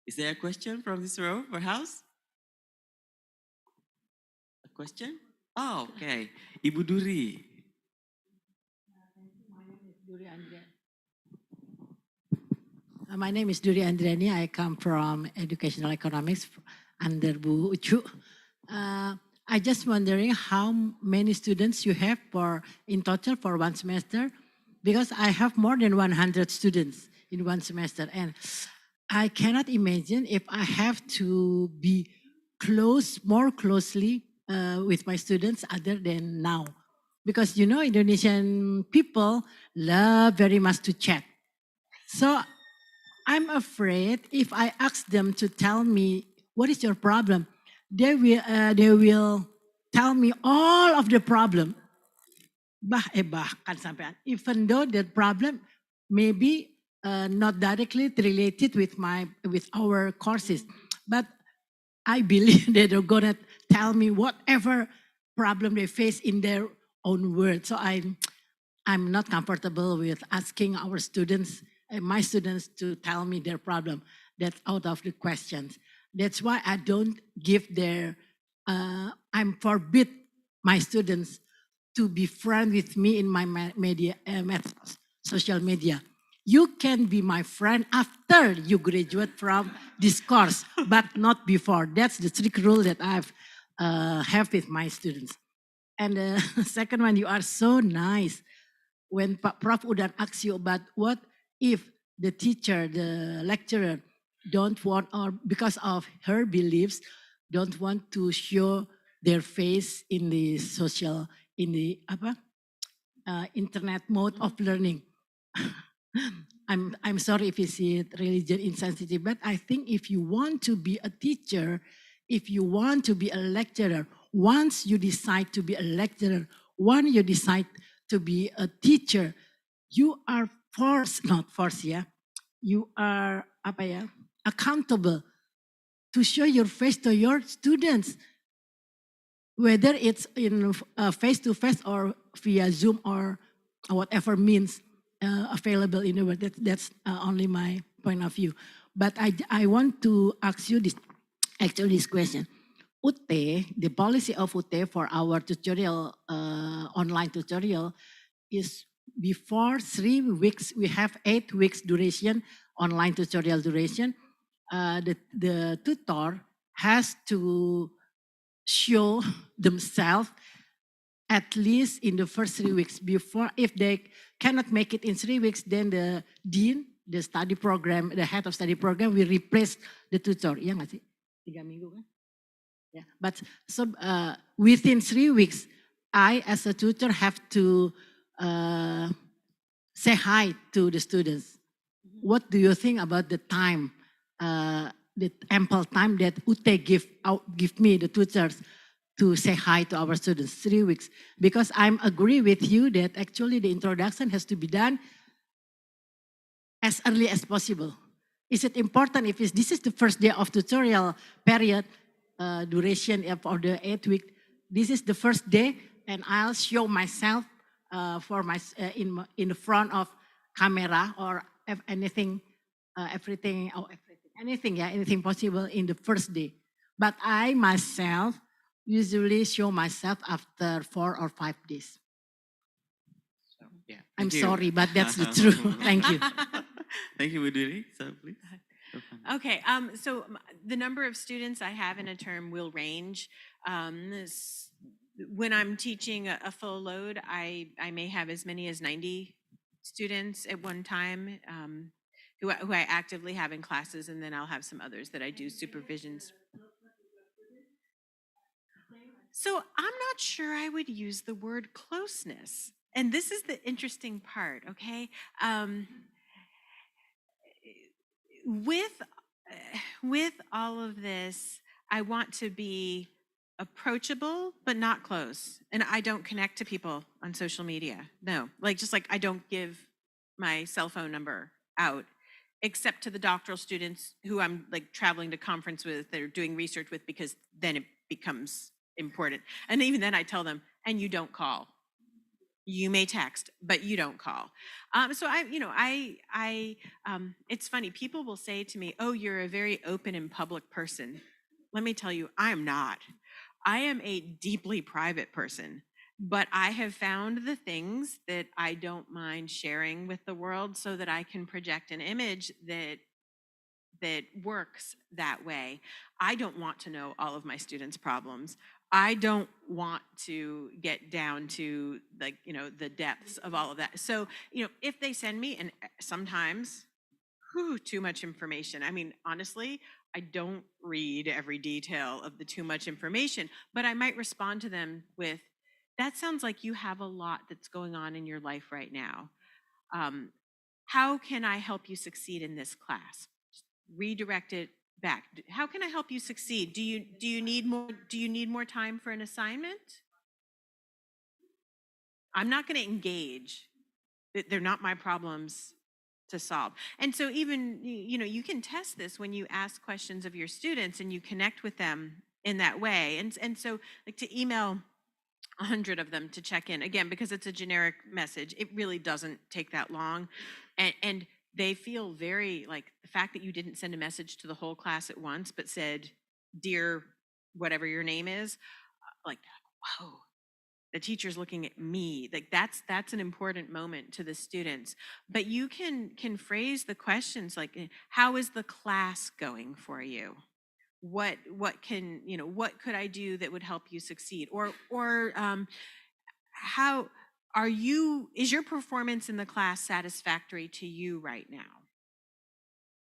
S7: Is there a question from this row, perhaps? A question? Oh, okay. Ibu Duri.
S13: My name is Duri Andriani. I come from Educational Economics under Bu Ucu. I just wondering how many students you have in total for one semester, because I have more than 100 students in one semester, and I cannot imagine if I have to be more closely with my students other than now. Because you know, Indonesian people love very much to chat. So I'm afraid if I ask them to tell me what is your problem, they will tell me all of the problem. Bahkan sampean, even though that problem maybe not directly related with our courses, but I believe that they're gonna tell me whatever problem they face in their own words. So I'm not comfortable with asking our students, my students, to tell me their problem. That's out of the questions. That's why I don't give I'm forbid my students to be friends with me in my social media. You can be my friend after you graduate from this course, but not before. That's the strict rule that I've have with my students. And the second one, you are so nice. When Prof. Udan asks you about what if the teacher, the lecturer, don't want, or because of her beliefs, don't want to show their face in the internet mode of learning. I'm sorry if it's religion insensitive, but I think if you want to be a teacher, if you want to be a lecturer, once you decide to be a lecturer, once you decide to be a teacher, you are you are accountable to show your face to your students, whether it's in face-to-face or via Zoom or whatever means available in the world. That's only my point of view. But I want to ask you this question. UT, the policy of UT for our tutorial, online tutorial, is before 3 weeks, we have 8 weeks duration, online tutorial duration. The tutor has to show themselves at least in the first 3 weeks before. If they cannot make it in 3 weeks, then the dean, the study program, the head of study program will replace the tutor. Iya nggak sih? 3 minggu kan? Yeah. But so within 3 weeks, I as a tutor have to say hi to the students. What do you think about the time, the ample time that UT give me, the tutors, to say hi to our students? 3 weeks. Because I'm agree with you that actually the introduction has to be done as early as possible. Is it important if this is the first day of tutorial period, duration for the 8 week, this is the first day and I'll show myself in the front of camera or anything, anything possible in the first day. But I myself usually show myself after 4 or 5 days.
S7: So, yeah,
S13: I'm sorry, but that's the truth. Thank you.
S7: Thank you, Buduri. So please.
S8: Okay, so the number of students I have in a term will range. When I'm teaching a full load, I may have as many as 90 students at one time who I actively have in classes, and then I'll have some others that I do supervisions. So I'm not sure I would use the word closeness. And this is the interesting part, okay? With all of this, I want to be approachable, but not close. And I don't connect to people on social media. No, just like I don't give my cell phone number out, except to the doctoral students who I'm traveling to conference with, they're doing research with, because then it becomes important. And even then I tell them, and you don't call. You may text, but you don't call. So it's funny. People will say to me, "Oh, you're a very open and public person." Let me tell you, I am not. I am a deeply private person, but I have found the things that I don't mind sharing with the world so that I can project an image that works that way. I don't want to know all of my students' problems. I don't want to get down to the depths of all of that. So, if they send me, and sometimes, too much information. I mean, honestly, I don't read every detail of the too much information, but I might respond to them with, that sounds like you have a lot that's going on in your life right now. How can I help you succeed in this class? Redirect it back. How can I help you succeed? Do you need more time for an assignment? I'm not going to engage. They're not my problems to solve. And so even you can test this when you ask questions of your students and you connect with them in that way. And so like to email 100 of them to check in again, because it's a generic message, it really doesn't take that long. And they feel very like the fact that you didn't send a message to the whole class at once, but said, "Dear whatever your name is," like, whoa, the teacher's looking at me. Like that's an important moment to the students. But you can phrase the questions like, how is the class going for you? What could I do that would help you succeed? Or how is your performance in the class satisfactory to you right now?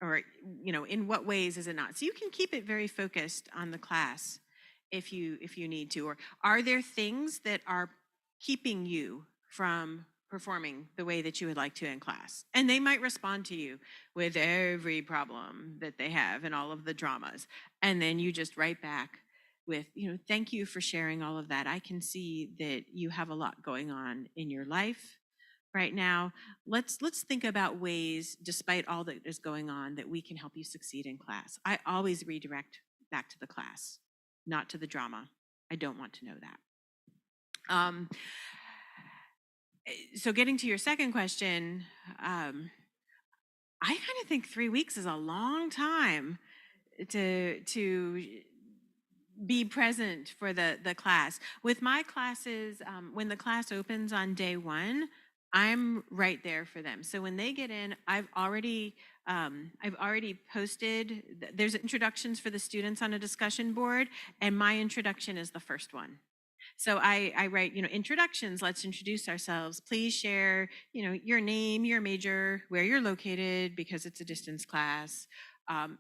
S8: Or, in what ways is it not? So you can keep it very focused on the class if you need to. Or are there things that are keeping you from performing the way that you would like to in class? And they might respond to you with every problem that they have and all of the dramas. And then you just write back with, thank you for sharing all of that. I can see that you have a lot going on in your life right now. Let's think about ways, despite all that is going on, that we can help you succeed in class. I always redirect back to the class, not to the drama. I don't want to know that. So getting to your second question, I kind of think 3 weeks is a long time to be present for the class. With my classes, when the class opens on day 1, I'm right there for them. So when they get in, I've already posted. There's introductions for the students on a discussion board, and my introduction is the first one. So I write, introductions. Let's introduce ourselves. Please share, your name, your major, where you're located, because it's a distance class.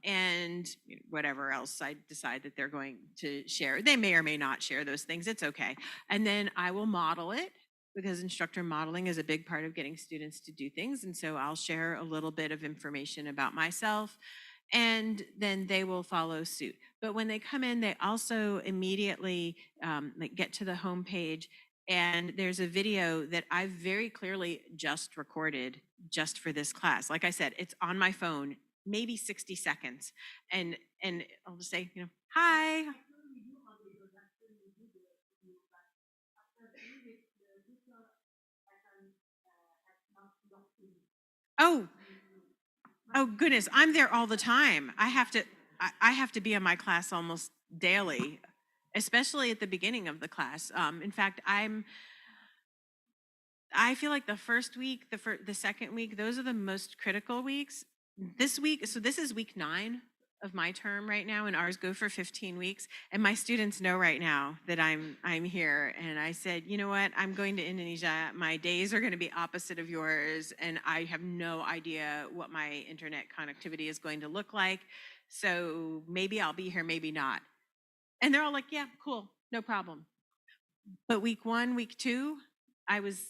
S8: And whatever else I decide that they're going to share. They may or may not share those things. It's okay. And then I will model it, because instructor modeling is a big part of getting students to do things. And so I'll share a little bit of information about myself, and then they will follow suit. But when they come in, they also immediately get to the homepage, and there's a video that I very clearly just recorded just for this class. Like I said, it's on my phone, maybe 60 seconds. And I'll just say, hi. Oh goodness, I'm there all the time. I have to be in my class almost daily, especially at the beginning of the class. In fact, I feel like the first week, the second week, those are the most critical weeks. This week, so this is week 9 of my term right now, and ours go for 15 weeks. And my students know right now that I'm here. And I said, you know what? I'm going to Indonesia. My days are going to be opposite of yours, and I have no idea what my internet connectivity is going to look like. So maybe I'll be here, maybe not. And they're all like, yeah, cool, no problem. But week 1, week 2, I was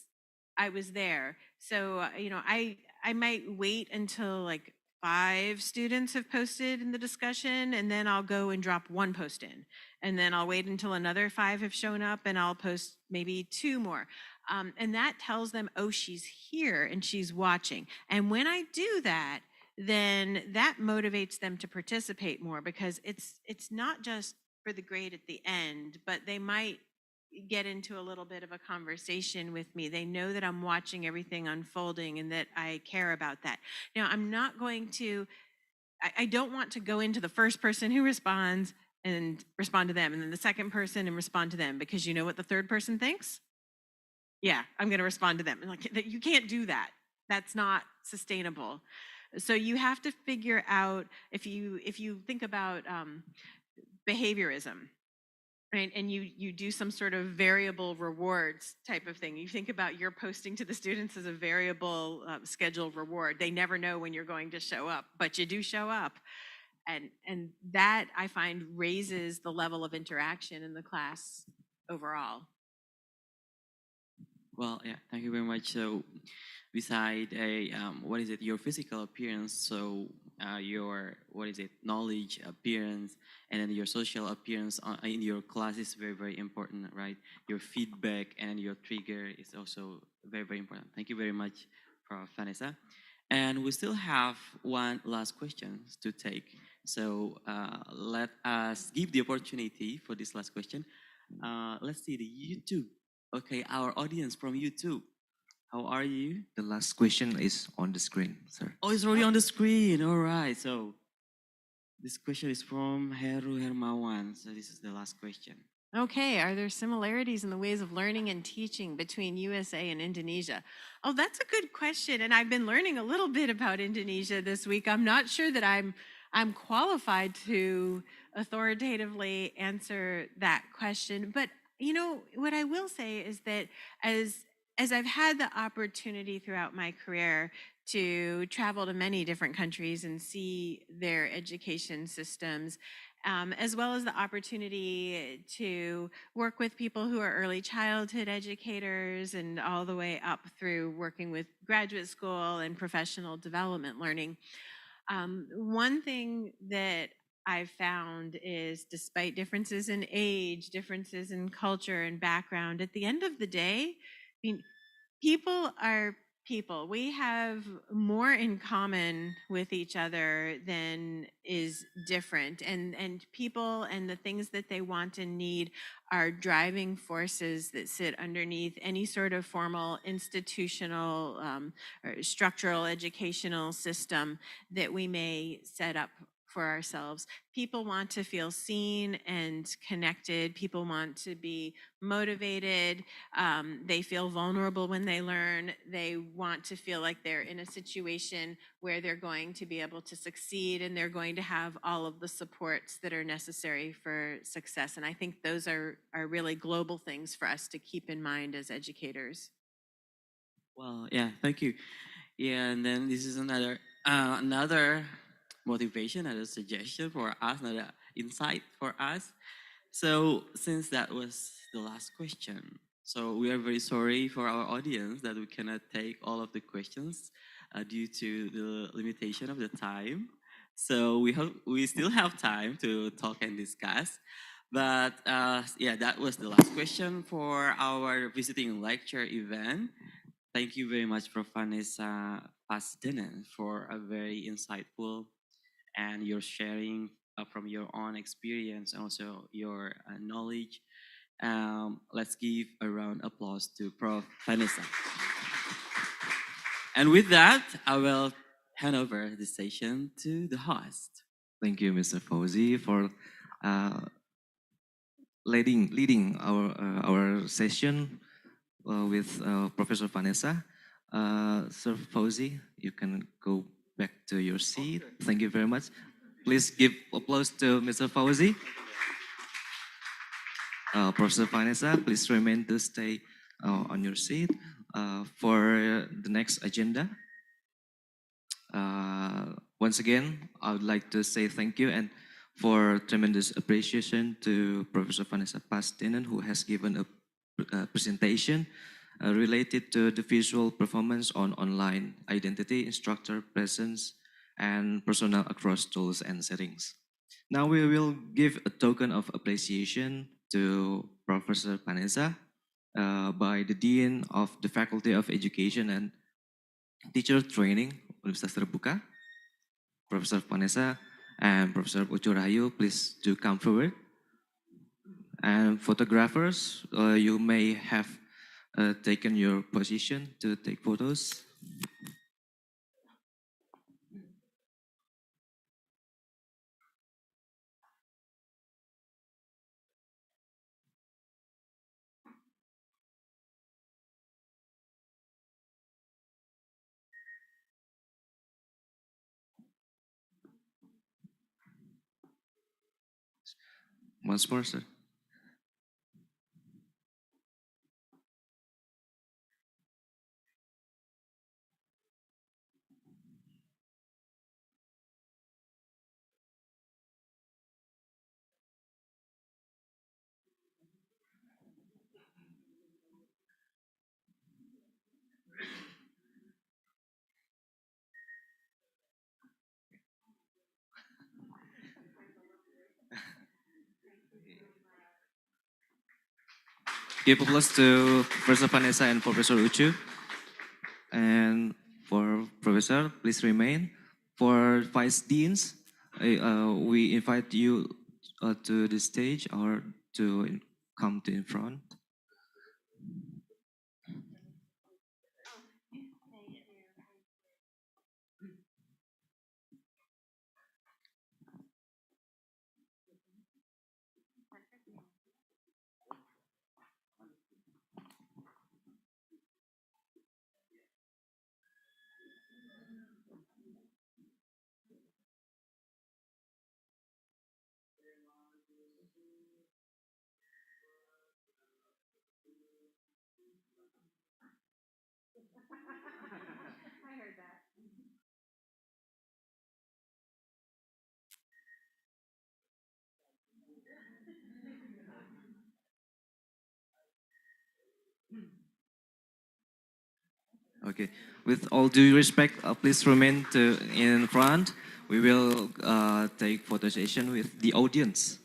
S8: there. So I might wait until like 5 students have posted in the discussion, and then I'll go and drop 1 post in. And then I'll wait until another 5 have shown up, and I'll post maybe 2 more. And that tells them, oh, she's here and she's watching. And when I do that, then that motivates them to participate more, because it's not just for the grade at the end, but they might get into a little bit of a conversation with me. They know that I'm watching everything unfolding and that I care about that. Now, I'm not going to, I don't want to go into the first person who responds and respond to them, and then the second person and respond to them, because you know what the third person thinks? Yeah, I'm going to respond to them. And like, you can't do that. That's not sustainable. So you have to figure out, if you think about behaviorism, right? And you do some sort of variable rewards type of thing. You think about your posting to the students as a variable scheduled reward. They never know when you're going to show up, but you do show up. And that, I find, raises the level of interaction in the class overall.
S7: Well, yeah, thank you very much. So, beside your physical appearance, so your knowledge appearance, and then your social appearance in your class is very, very important, right? Your feedback and your trigger is also very, very important. Thank you very much, Prof. Vanessa. And we still have one last question to take. So let us give the opportunity for this last question. Let's see the YouTube. Okay, our audience from YouTube. How are you?
S5: The last question is on the screen, sir.
S7: Oh, it's already on the screen. All right. So this question is from Heru Hermawan. So this is the last question.
S8: Okay, are there similarities in the ways of learning and teaching between USA and Indonesia? Oh, that's a good question. And I've been learning a little bit about Indonesia this week. I'm not sure that I'm qualified to authoritatively answer that question. But you know, what I will say is that as I've had the opportunity throughout my career to travel to many different countries and see their education systems, as well as the opportunity to work with people who are early childhood educators and all the way up through working with graduate school and professional development learning. One thing that I've found is, despite differences in age, differences in culture and background, at the end of the day, I mean, people are people. We have more in common with each other than is different. And people and the things that they want and need are driving forces that sit underneath any sort of formal institutional or structural educational system that we may set up for ourselves. People want to feel seen and connected. People want to be motivated. They feel vulnerable when they learn. They want to feel like they're in a situation where they're going to be able to succeed, and they're going to have all of the supports that are necessary for success. And I think those are really global things for us to keep in mind as educators.
S7: Well, yeah, thank you. Yeah, and then this is another motivation, another suggestion for us, another insight for us. So since that was the last question, so we are very sorry for our audience that we cannot take all of the questions due to the limitation of the time. So we still have time to talk and discuss. But yeah, that was the last question for our visiting lecture event. Thank you very much, Prof. Vanessa Pasdenen, for a very insightful and your sharing from your own experience and also your knowledge. Let's give a round of applause to Prof. Vanessa. And with that, I will hand over the session to the host.
S5: Thank you, Mr. Fauzi, for leading our session with Professor Vanessa. Sir Fauzi, you can go back to your seat. Thank you very much. Please give applause to Mr. Fauzi. Professor Vanessa, please remain to stay on your seat for the next agenda. Once again, I would like to say thank you and for tremendous appreciation to Professor Vanessa Pasdenen, who has given a presentation related to the visual performance on online identity, instructor presence, and personnel across tools and settings. Now we will give a token of appreciation to Professor Vanessa by the Dean of the Faculty of Education and Teacher Training, Universitas Terbuka, Professor Vanessa and Professor Ucu Rahayu, please do come forward. And photographers, you may have taken your position to take photos. Once more, sir. Give applause to Professor Vanessa and Professor Uchu. And for Professor, please remain. For Vice Deans, we invite you to the stage or to come to in front. Okay, with all due respect, please remain in front. We will take photo session with the audience.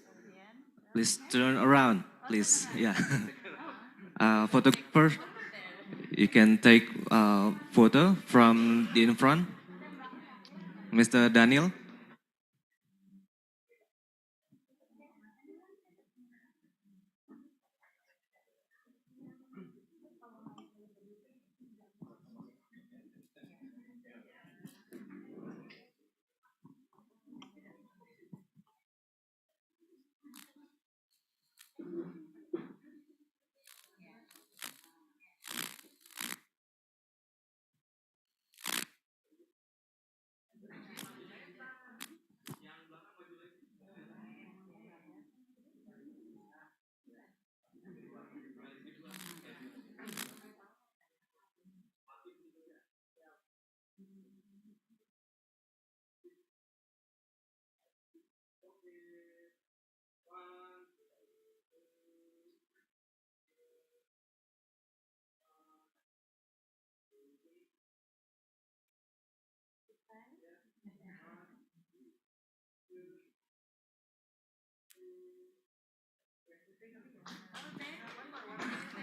S5: Please turn around, please. Yeah. Photographer, you can take photo from the in front. Mr. Daniel.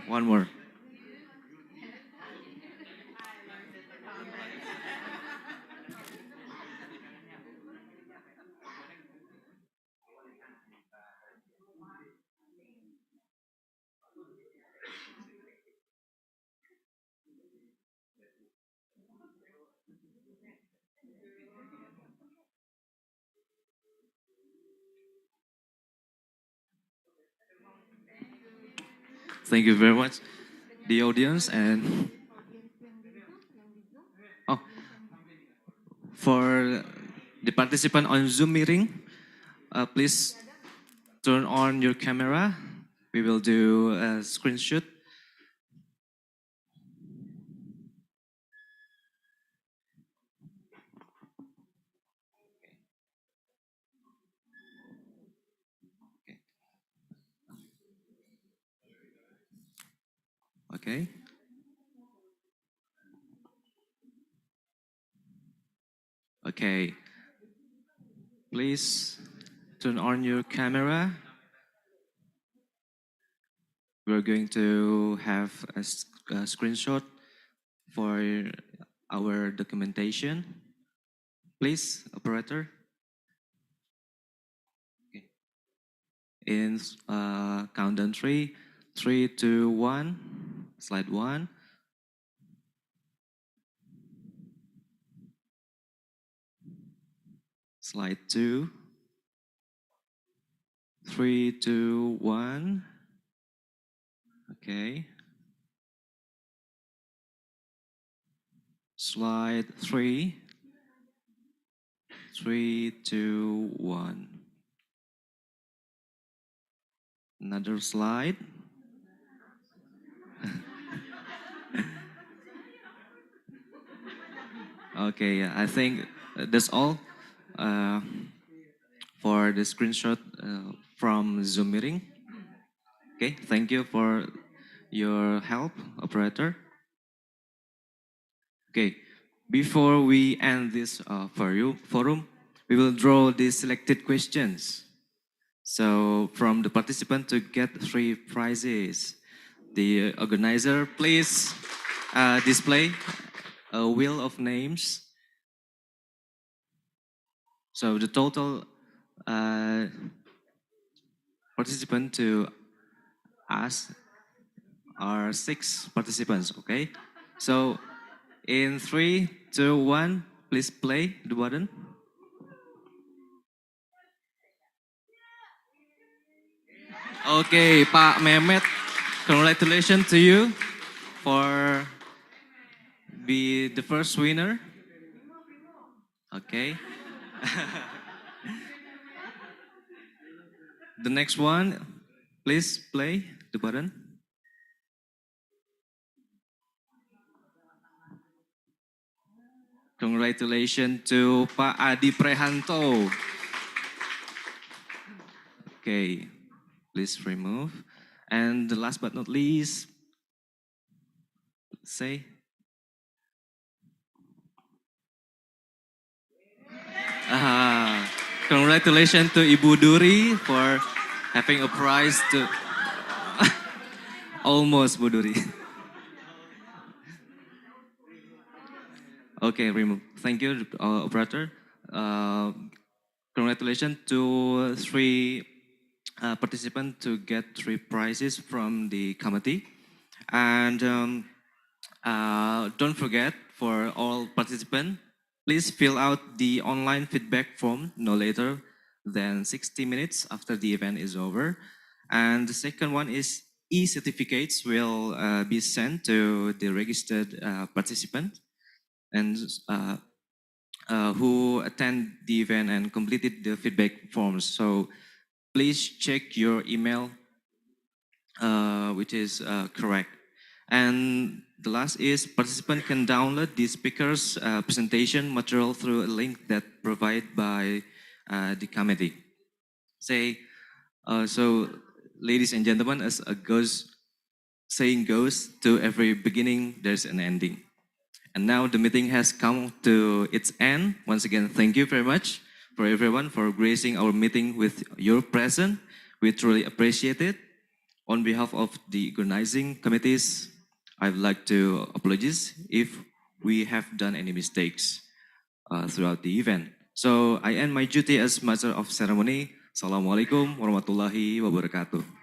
S5: One more. Thank you very much, the audience, and for the participant on Zoom meeting, please turn on your camera. We will do a screenshot. Okay. Okay. Please turn on your camera. We're going to have a screenshot for our documentation. Please, operator. Okay. In countdown 3, 3, 2, 1, slide 1. Slide 2, 3, 2, 1. Okay. Slide 3, 3, 2, 1. Another slide. Okay, I think that's all for the screenshot from Zoom meeting. Okay, thank you for your help, operator. Okay, before we end this forum, we will draw the selected questions. So from the participant to get 3 prizes. The organizer, please display a wheel of names. So the total participant to ask are 6 participants, okay? So in 3, 2, 1, please play the button. Okay, Pak Mehmet, congratulations to you for be the first winner. Okay. The next one, please play the button. Congratulations to Pak Adi Prehanto. Okay, please remove. And the last but not least, say. Congratulations to Ibu Duri for having a prize to almost Bu Duri. Okay, remove. Thank you, operator. Congratulations to 3 participants to get 3 prizes from the committee. And don't forget, for all participants, please fill out the online feedback form no later than 60 minutes after the event is over. And the second one is e-certificates will be sent to the registered participant and who attend the event and completed the feedback forms. So please check your email, which is correct. And the last is participant can download the speaker's presentation material through a link that provided by the committee. So ladies and gentlemen, as a saying goes, to every beginning there's an ending. And now the meeting has come to its end. Once again, thank you very much for everyone for gracing our meeting with your presence. We truly appreciate it. On behalf of the organizing committees, I'd like to apologize if we have done any mistakes throughout the event. So I end my duty as Master of Ceremony. Assalamualaikum warahmatullahi wabarakatuh.